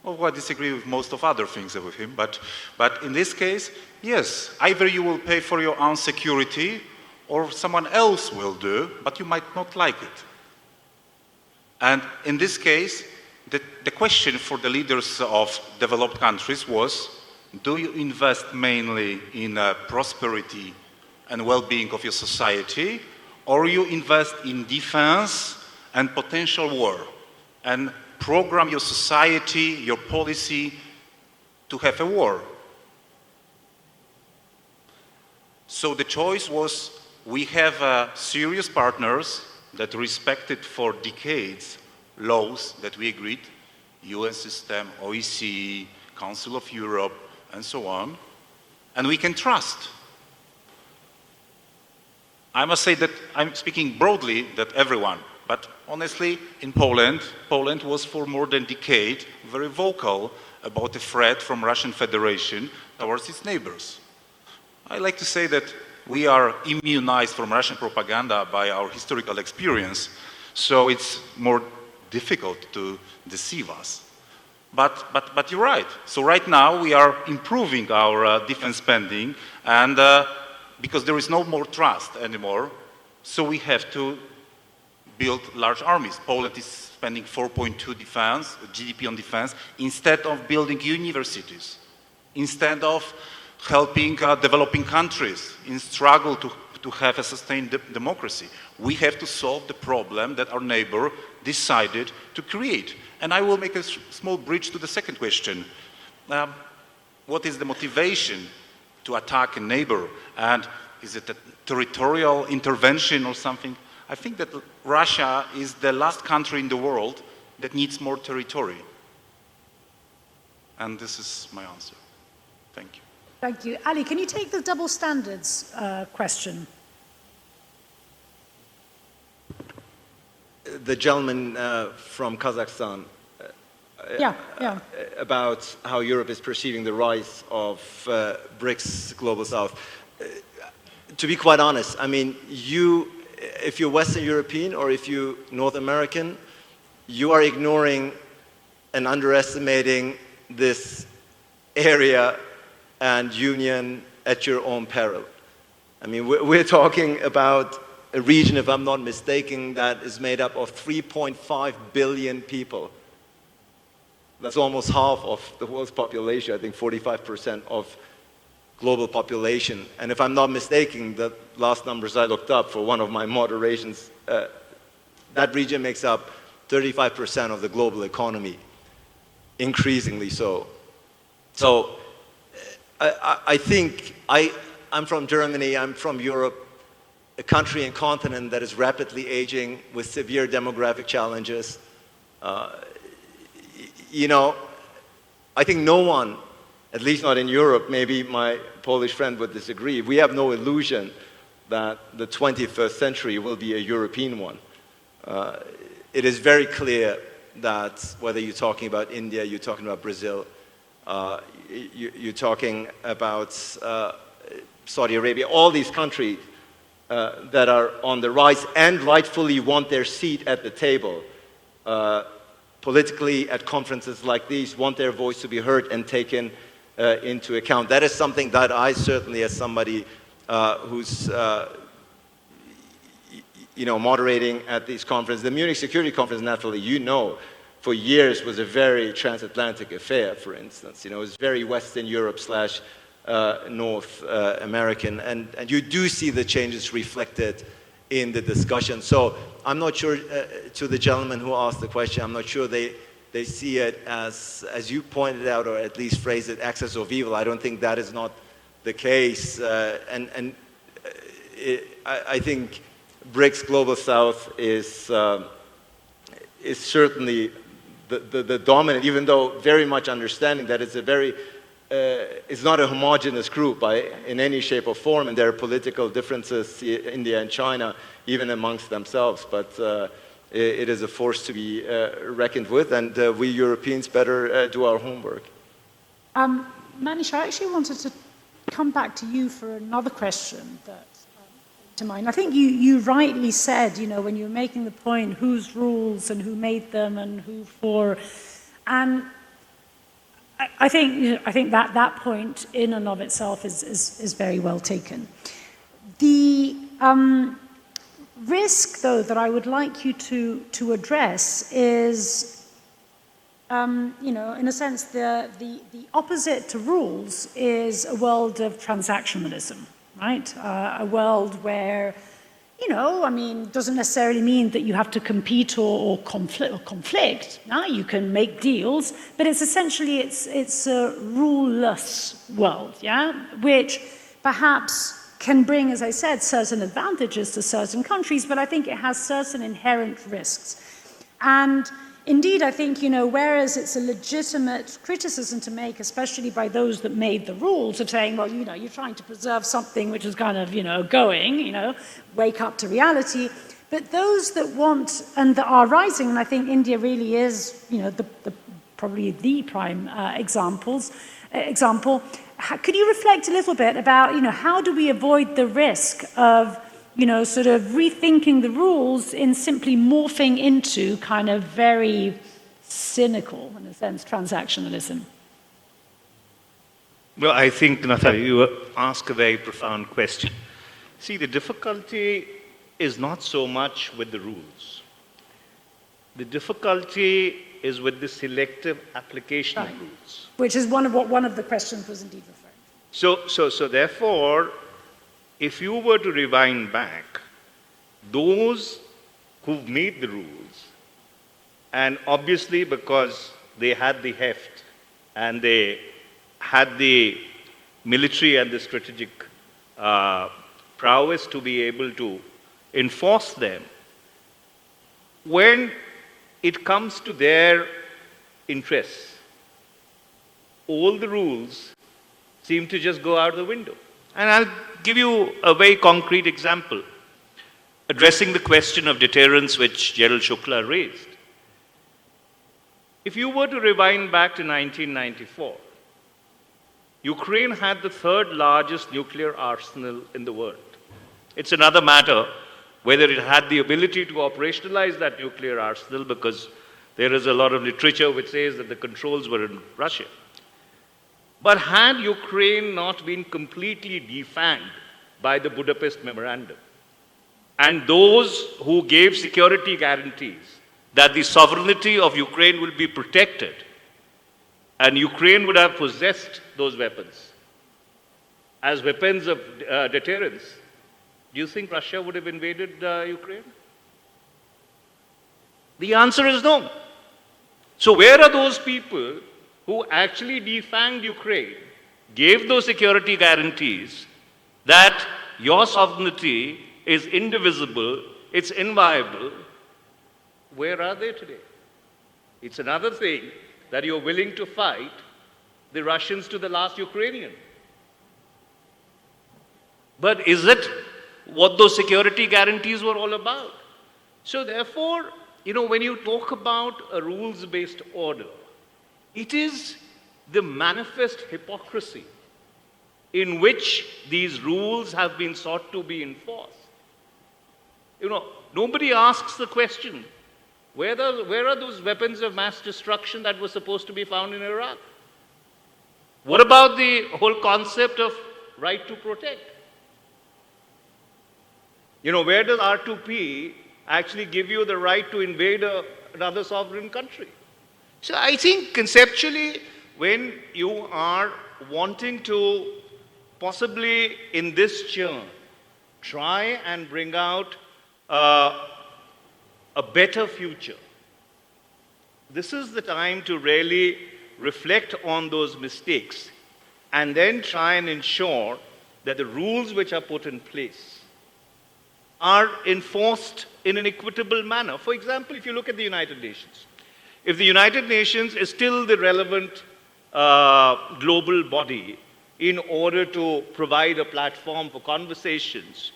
Speaker 7: Although I disagree with most of other things with him, but in this case, yes, either you will pay for your own security or someone else will do, but you might not like it. And in this case, the question for the leaders of developed countries was, do you invest mainly in prosperity and well-being of your society, or you invest in defense and potential war, and program your society, your policy to have a war? So the choice was, we have serious partners, that respected for decades laws that we agreed, UN system, OECD, Council of Europe, and so on, and we can trust. I must say that I'm speaking broadly that everyone, but honestly, in Poland was for more than a decade very vocal about the threat from Russian Federation towards its neighbors. I like to say that we are immunized from Russian propaganda by our historical experience, so it's more difficult to deceive us. But you're right. So right now we are improving our defense spending, and because there is no more trust anymore, so we have to build large armies. Poland is spending 4.2% GDP on defense, instead of building universities, instead of helping developing countries in struggle to have a sustained democracy. We have to solve the problem that our neighbor decided to create. And I will make a small bridge to the second question. What is the motivation to attack a neighbor? And is it a territorial intervention or something? I think that Russia is the last country in the world that needs more territory. And this is my answer. Thank you.
Speaker 2: Thank you. Ali, can you take the double standards question?
Speaker 8: The gentleman from Kazakhstan, about how Europe is perceiving the rise of BRICS Global South. To be quite honest, I mean, if you're Western European or if you're North American, you are ignoring and underestimating this area and union at your own peril. I mean, we're talking about a region, if I'm not mistaken, that is made up of 3.5 billion people. That's almost half of the world's population, I think 45% of global population. And if I'm not mistaken, the last numbers I looked up for one of my moderations, that region makes up 35% of the global economy, increasingly so. So I think I'm from Germany, I'm from Europe, a country and continent that is rapidly aging with severe demographic challenges. You know, I think no one, at least not in Europe, maybe my Polish friend would disagree, we have no illusion that the 21st century will be a European one. It is very clear that whether you're talking about India, you're talking about Brazil, you're talking about Saudi Arabia, all these countries that are on the rise and rightfully want their seat at the table, politically at conferences like these, want their voice to be heard and taken into account. That is something that I certainly, as somebody who's moderating at these conferences, the Munich Security Conference, Natalie, you know, for years was a very transatlantic affair, for instance. You know, it was very Western Europe / North American, and you do see the changes reflected in the discussion. So I'm not sure, to the gentleman who asked the question, I'm not sure they see it as you pointed out, or at least phrased it, axis of evil. I don't think that is not the case. I think BRICS Global South is certainly the dominant, even though very much understanding that it's a very it's not a homogeneous group in any shape or form, and there are political differences, India and China, even amongst themselves, but it is a force to be reckoned with, and we Europeans better do our homework.
Speaker 2: Manish, I actually wanted to come back to you for another question that to mind. I think you rightly said, you know, when you were making the point, whose rules and who made them and who for, and I think that point in and of itself is very well taken. The risk, though, that I would like you to address is, you know, in a sense, the opposite to rules is a world of transactionalism, right? A world where, you know, I mean, doesn't necessarily mean that you have to compete or conflict. No, you can make deals, but it's essentially it's a ruleless world, yeah, which perhaps can bring, as I said, certain advantages to certain countries, but I think it has certain inherent risks. And indeed, I think, whereas it's a legitimate criticism to make, especially by those that made the rules, of saying, well, you're trying to preserve something which is kind of, going, wake up to reality. But those that want and that are rising, and I think India really is, probably the prime example, could you reflect a little bit about, how do we avoid the risk of, sort of rethinking the rules in simply morphing into kind of very cynical, in a sense, transactionalism?
Speaker 5: Well, I think, Natha, you ask a very profound question. See, the difficulty is not so much with the rules. The difficulty is with the selective application of rules.
Speaker 2: Which is one of the questions was indeed referring to.
Speaker 5: So therefore, if you were to rewind back, those who've made the rules, and obviously because they had the heft and they had the military and the strategic prowess to be able to enforce them, when it comes to their interests, all the rules seem to just go out the window. And I'll give you a very concrete example, addressing the question of deterrence which Gerald Shukla raised. If you were to rewind back to 1994, Ukraine had the third largest nuclear arsenal in the world. It's another matter whether it had the ability to operationalize that nuclear arsenal, because there is a lot of literature which says that the controls were in Russia. But had Ukraine not been completely defanged by the Budapest Memorandum, and those who gave security guarantees that the sovereignty of Ukraine will be protected, and Ukraine would have possessed those weapons as weapons of deterrence, do you think Russia would have invaded Ukraine? The answer is no. So where are those people who actually defanged Ukraine, gave those security guarantees that your sovereignty is indivisible, it's inviolable? Where are they today? It's another thing that you're willing to fight the Russians to the last Ukrainian. But is it what those security guarantees were all about? So therefore, when you talk about a rules-based order, it is the manifest hypocrisy in which these rules have been sought to be enforced. Nobody asks the question, where are those weapons of mass destruction that were supposed to be found in Iraq? What about the whole concept of right to protect? Where does R2P actually give you the right to invade another sovereign country? So I think conceptually, when you are wanting to possibly in this churn try and bring out a better future, this is the time to really reflect on those mistakes and then try and ensure that the rules which are put in place are enforced in an equitable manner. For example, if you look at the United Nations, if the United Nations is still the relevant global body in order to provide a platform for conversations,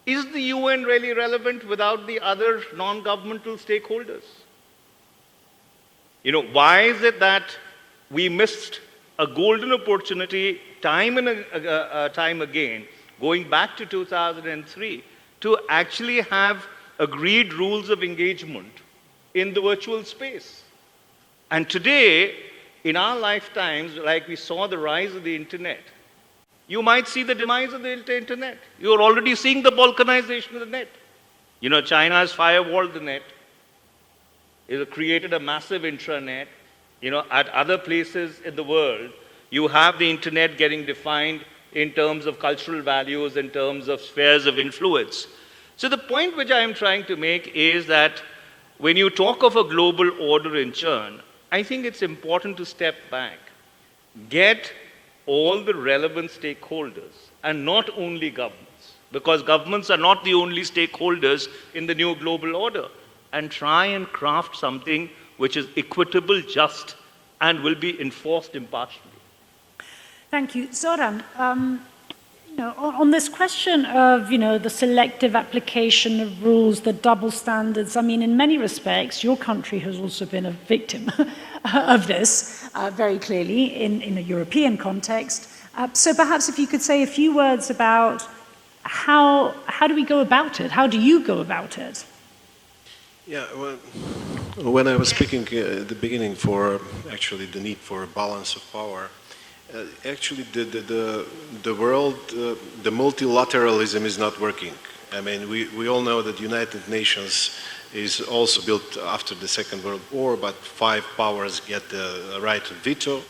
Speaker 5: is the UN really relevant without the other non-governmental stakeholders? Why is it that we missed a golden opportunity time and time again, going back to 2003, to actually have agreed rules of engagement in the virtual space? And today, in our lifetimes, like we saw the rise of the internet, you might see the demise of the internet. You're already seeing the balkanization of the net. China has firewalled the net. It created a massive intranet. At other places in the world, you have the internet getting defined in terms of cultural values, in terms of spheres of influence. So the point which I am trying to make is that when you talk of a global order in Churn, I think it's important to step back, get all the relevant stakeholders and not only governments, because governments are not the only stakeholders in the new global order, and try and craft something which is equitable, just, and will be enforced impartially.
Speaker 2: Thank you. Zoran, on this question of, the selective application of rules, the double standards, I mean, in many respects, your country has also been a victim of this, very clearly, in a European context. So perhaps if you could say a few words about how do we go about it? How do you go about it?
Speaker 6: Yeah, well, when I was speaking at the beginning for actually the need for a balance of power, actually the world, the multilateralism is not working. I mean, we all know that United Nations is also built after the Second World War, but 5 powers get the right to veto.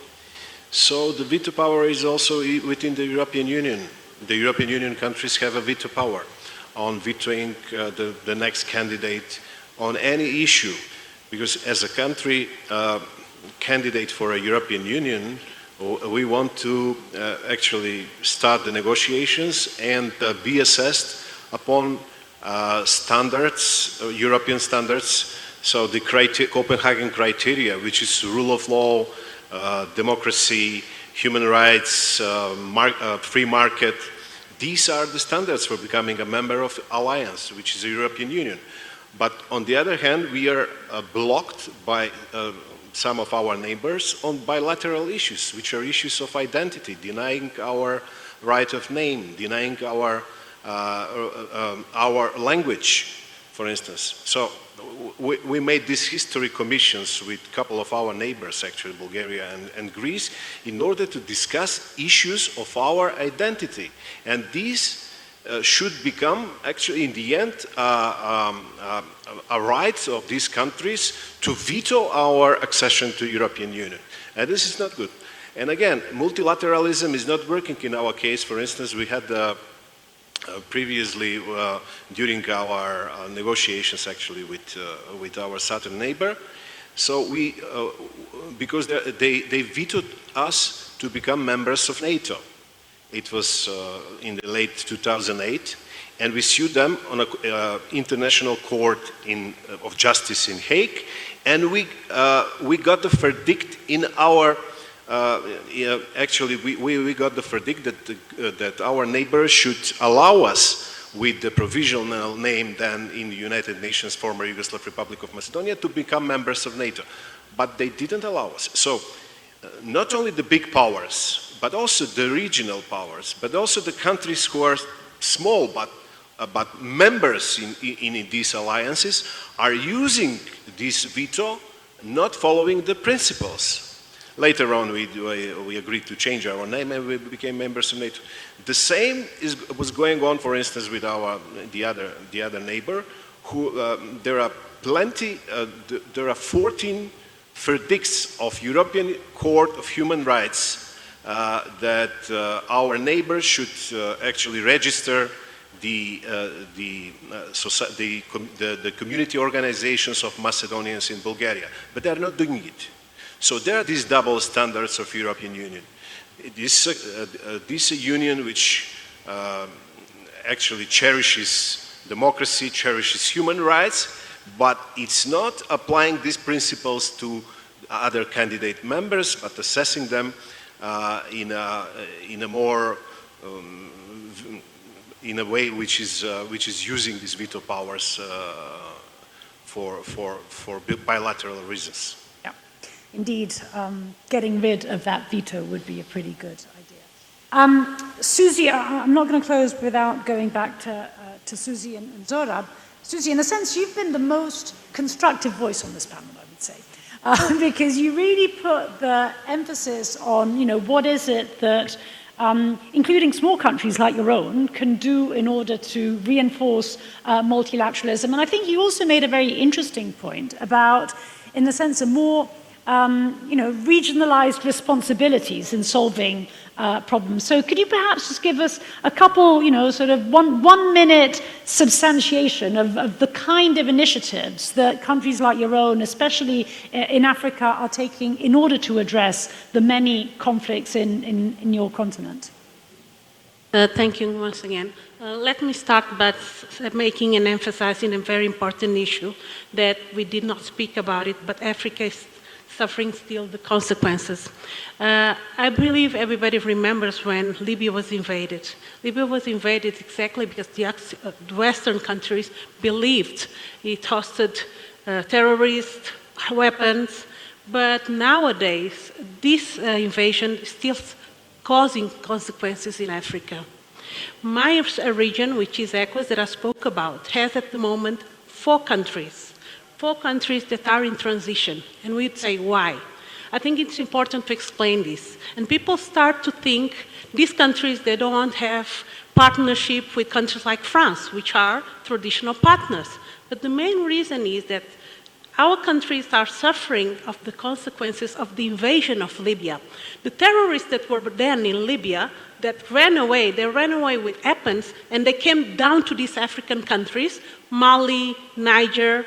Speaker 6: So the veto power is also within the European Union. The European Union countries have a veto power on vetoing the next candidate on any issue, because as a country candidate for a European Union, we want to actually start the negotiations and be assessed upon standards, European standards. So the Copenhagen criteria, which is rule of law, democracy, human rights, free market, these are the standards for becoming a member of the alliance, which is the European Union. But on the other hand, we are blocked by some of our neighbors on bilateral issues, which are issues of identity, denying our right of name, denying our language, for instance. So we made these history commissions with a couple of our neighbors, actually, Bulgaria and Greece, in order to discuss issues of our identity. And these should become, actually, in the end, a right of these countries to veto our accession to the European Union. And this is not good. And again, multilateralism is not working in our case. For instance, we had previously, during our negotiations, actually, with our southern neighbor, so because they vetoed us to become members of NATO. It was in the late 2008, and we sued them on an international court of justice in Hague, and we got the verdict in our. Actually, we got the verdict that our neighbors should allow us, with the provisional name then in the United Nations, former Yugoslav Republic of Macedonia, to become members of NATO, but they didn't allow us. So, not only the big powers, but also the regional powers, but also the countries who are small but members in these alliances are using this veto, not following the principles. Later on, we agreed to change our name and we became members of NATO. The same was going on, for instance, with the other neighbor. There are plenty. There are 14 verdicts of European Court of Human Rights that our neighbors should actually register the community organizations of Macedonians in Bulgaria, but they are not doing it. So there are these double standards of European Union. This union which actually cherishes democracy, cherishes human rights, but it's not applying these principles to other candidate members, but assessing them in a more in a way which is using these veto powers for bilateral reasons.
Speaker 2: Yeah, indeed, getting rid of that veto would be a pretty good idea. Suzi, I'm not going to close without going back to Suzi and Zohrab. Suzi, in a sense, you've been the most constructive voice on this panel, I would say. Because you really put the emphasis on, what is it that, including small countries like your own, can do in order to reinforce multilateralism. And I think you also made a very interesting point about, in the sense, a more, regionalized responsibilities in solving problems. So could you perhaps just give us a couple, sort of one minute substantiation of the kind of initiatives that countries like your own, especially in Africa, are taking in order to address the many conflicts in your continent?
Speaker 4: Thank you once again. Let me start by making and emphasizing a very important issue that we did not speak about it, but Africa is suffering still the consequences. I believe everybody remembers when Libya was invaded. Libya was invaded exactly because the Western countries believed it hosted terrorists, weapons, but nowadays this invasion is still causing consequences in Africa. My region, which is ECOWAS, that I spoke about, has at the moment 4 countries that are in transition. And we'd say, why? I think it's important to explain this. And people start to think these countries, they don't have partnership with countries like France, which are traditional partners. But the main reason is that our countries are suffering of the consequences of the invasion of Libya. The terrorists that were then in Libya, that ran away, they ran away with weapons, and they came down to these African countries, Mali, Niger,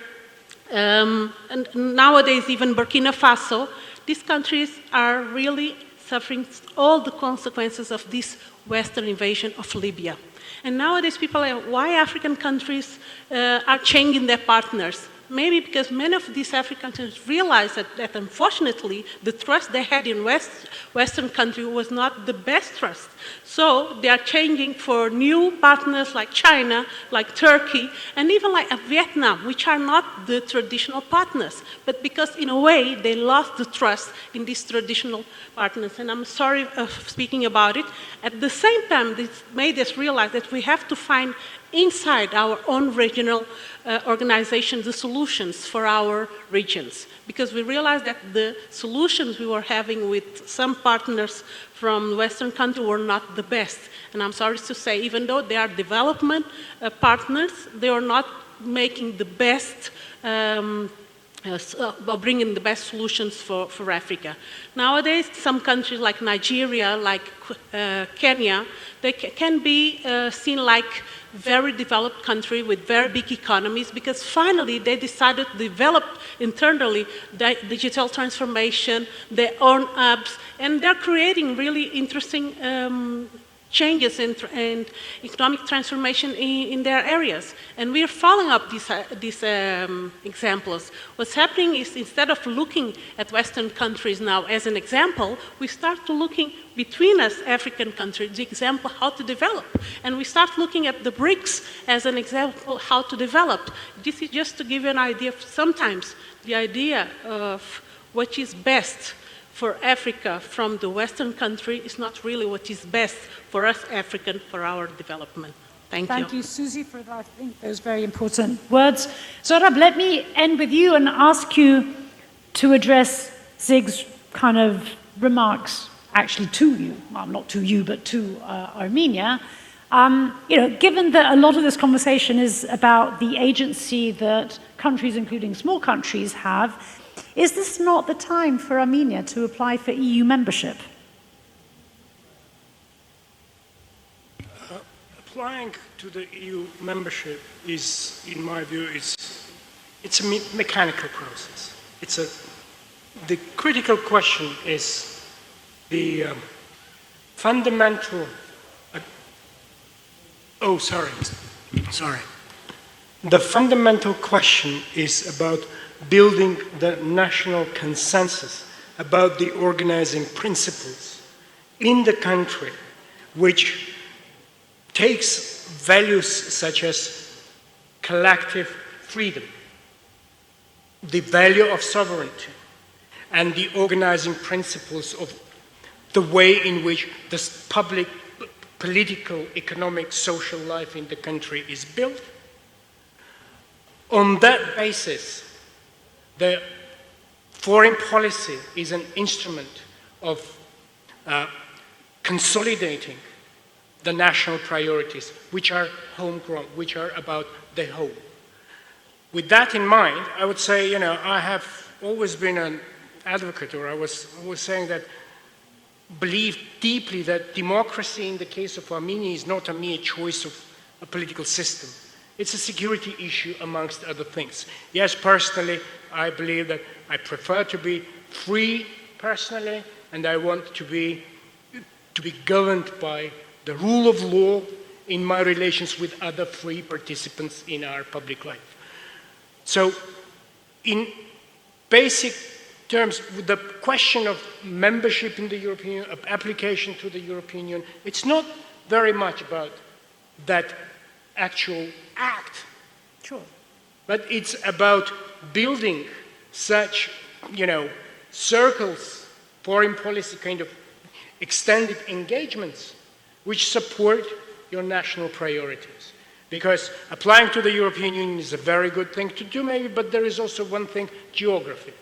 Speaker 4: and nowadays even Burkina Faso. These countries are really suffering all the consequences of this Western invasion of Libya. And nowadays people are, why African countries are changing their partners? Maybe because many of these African countries realize that unfortunately the trust they had in Western countries was not the best trust. So they are changing for new partners like China, like Turkey, and even like Vietnam, which are not the traditional partners. But because in a way they lost the trust in these traditional partners. And I'm sorry for speaking about it. At the same time, this made us realize that we have to find inside our own regional organizations the solutions for our regions. Because we realized that the solutions we were having with some partners from Western countries were not the best. And I'm sorry to say, even though they are development partners, they are not making the best bringing the best solutions for Africa. Nowadays, some countries like Nigeria, like Kenya, they can be seen like very developed country with very big economies because finally they decided to develop internally digital transformation, their own apps, and they're creating really interesting changes and economic transformation in their areas. And we are following up these examples. What's happening is instead of looking at Western countries now as an example, we start to looking between us African countries, the example how to develop. And we start looking at the BRICS as an example how to develop. This is just to give you an idea of sometimes the idea of what is best for Africa from the Western country is not really what is best for us African for our development. Thank you.
Speaker 2: Thank you, Suzi, for I think those very important words. Zohrab, let me end with you and ask you to address Zig's kind of remarks actually to you, well, not to you, but to Armenia. Given that a lot of this conversation is about the agency that countries, including small countries, have, is this not the time for Armenia to apply for EU membership?
Speaker 3: Applying to the EU membership is, in my view, it's a mechanical process. The critical question is the fundamental. The fundamental question is about building the national consensus about the organizing principles in the country, which takes values such as collective freedom, the value of sovereignty, and the organizing principles of the way in which the public, political, economic, social life in the country is built. On that basis, the foreign policy is an instrument of consolidating the national priorities, which are homegrown, which are about the whole. With that in mind, I would say, I have always been an advocate, or I was saying that, believe deeply that democracy in the case of Armenia is not a mere choice of a political system. It's a security issue amongst other things. Yes, personally, I believe that I prefer to be free personally, and I want to be governed by the rule of law in my relations with other free participants in our public life. So in basic terms, with the question of membership in the European Union, of application to the European Union, it's not very much about that actual act.
Speaker 2: Sure.
Speaker 3: But it's about building such, circles, foreign policy kind of extended engagements which support your national priorities. Because applying to the European Union is a very good thing to do maybe, but there is also one thing, geography.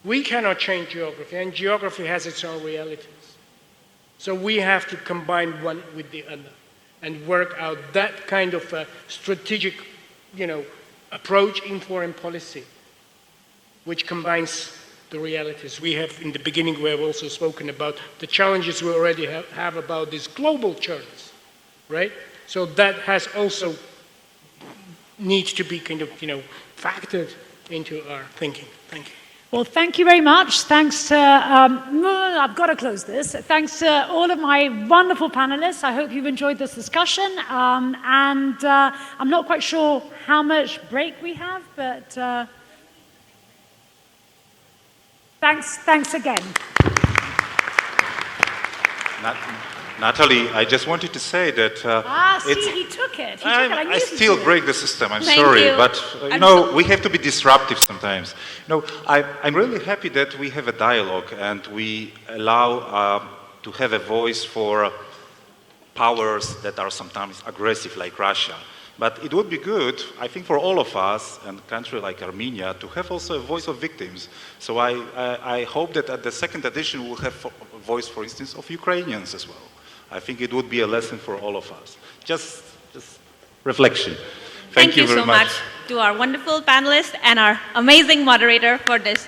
Speaker 3: We cannot change geography, and geography has its own realities. So we have to combine one with the other and work out that kind of a strategic, approach in foreign policy, which combines the realities. We have, in the beginning, we have also spoken about the challenges we already have about these global churns, right? So that has also needs to be kind of, factored into our thinking. Thank you.
Speaker 2: Well, thank you very much. Thanks to, I've got to close this. Thanks to all of my wonderful panelists. I hope you've enjoyed this discussion. And I'm not quite sure how much break we have, but thanks again.
Speaker 7: Natalie, I just wanted to say that
Speaker 2: he took it.
Speaker 7: I still break the system. I'm
Speaker 1: Thank
Speaker 7: sorry,
Speaker 1: you.
Speaker 7: but we have to be disruptive sometimes. I'm really happy that we have a dialogue and we allow to have a voice for powers that are sometimes aggressive, like Russia. But it would be good, I think, for all of us and a country like Armenia to have also a voice of victims. So I hope that at the second edition we'll have a voice, for instance, of Ukrainians as well. I think it would be a lesson for all of us. Just reflection.
Speaker 1: Thank you
Speaker 7: very
Speaker 1: so much to our wonderful panelists and our amazing moderator for this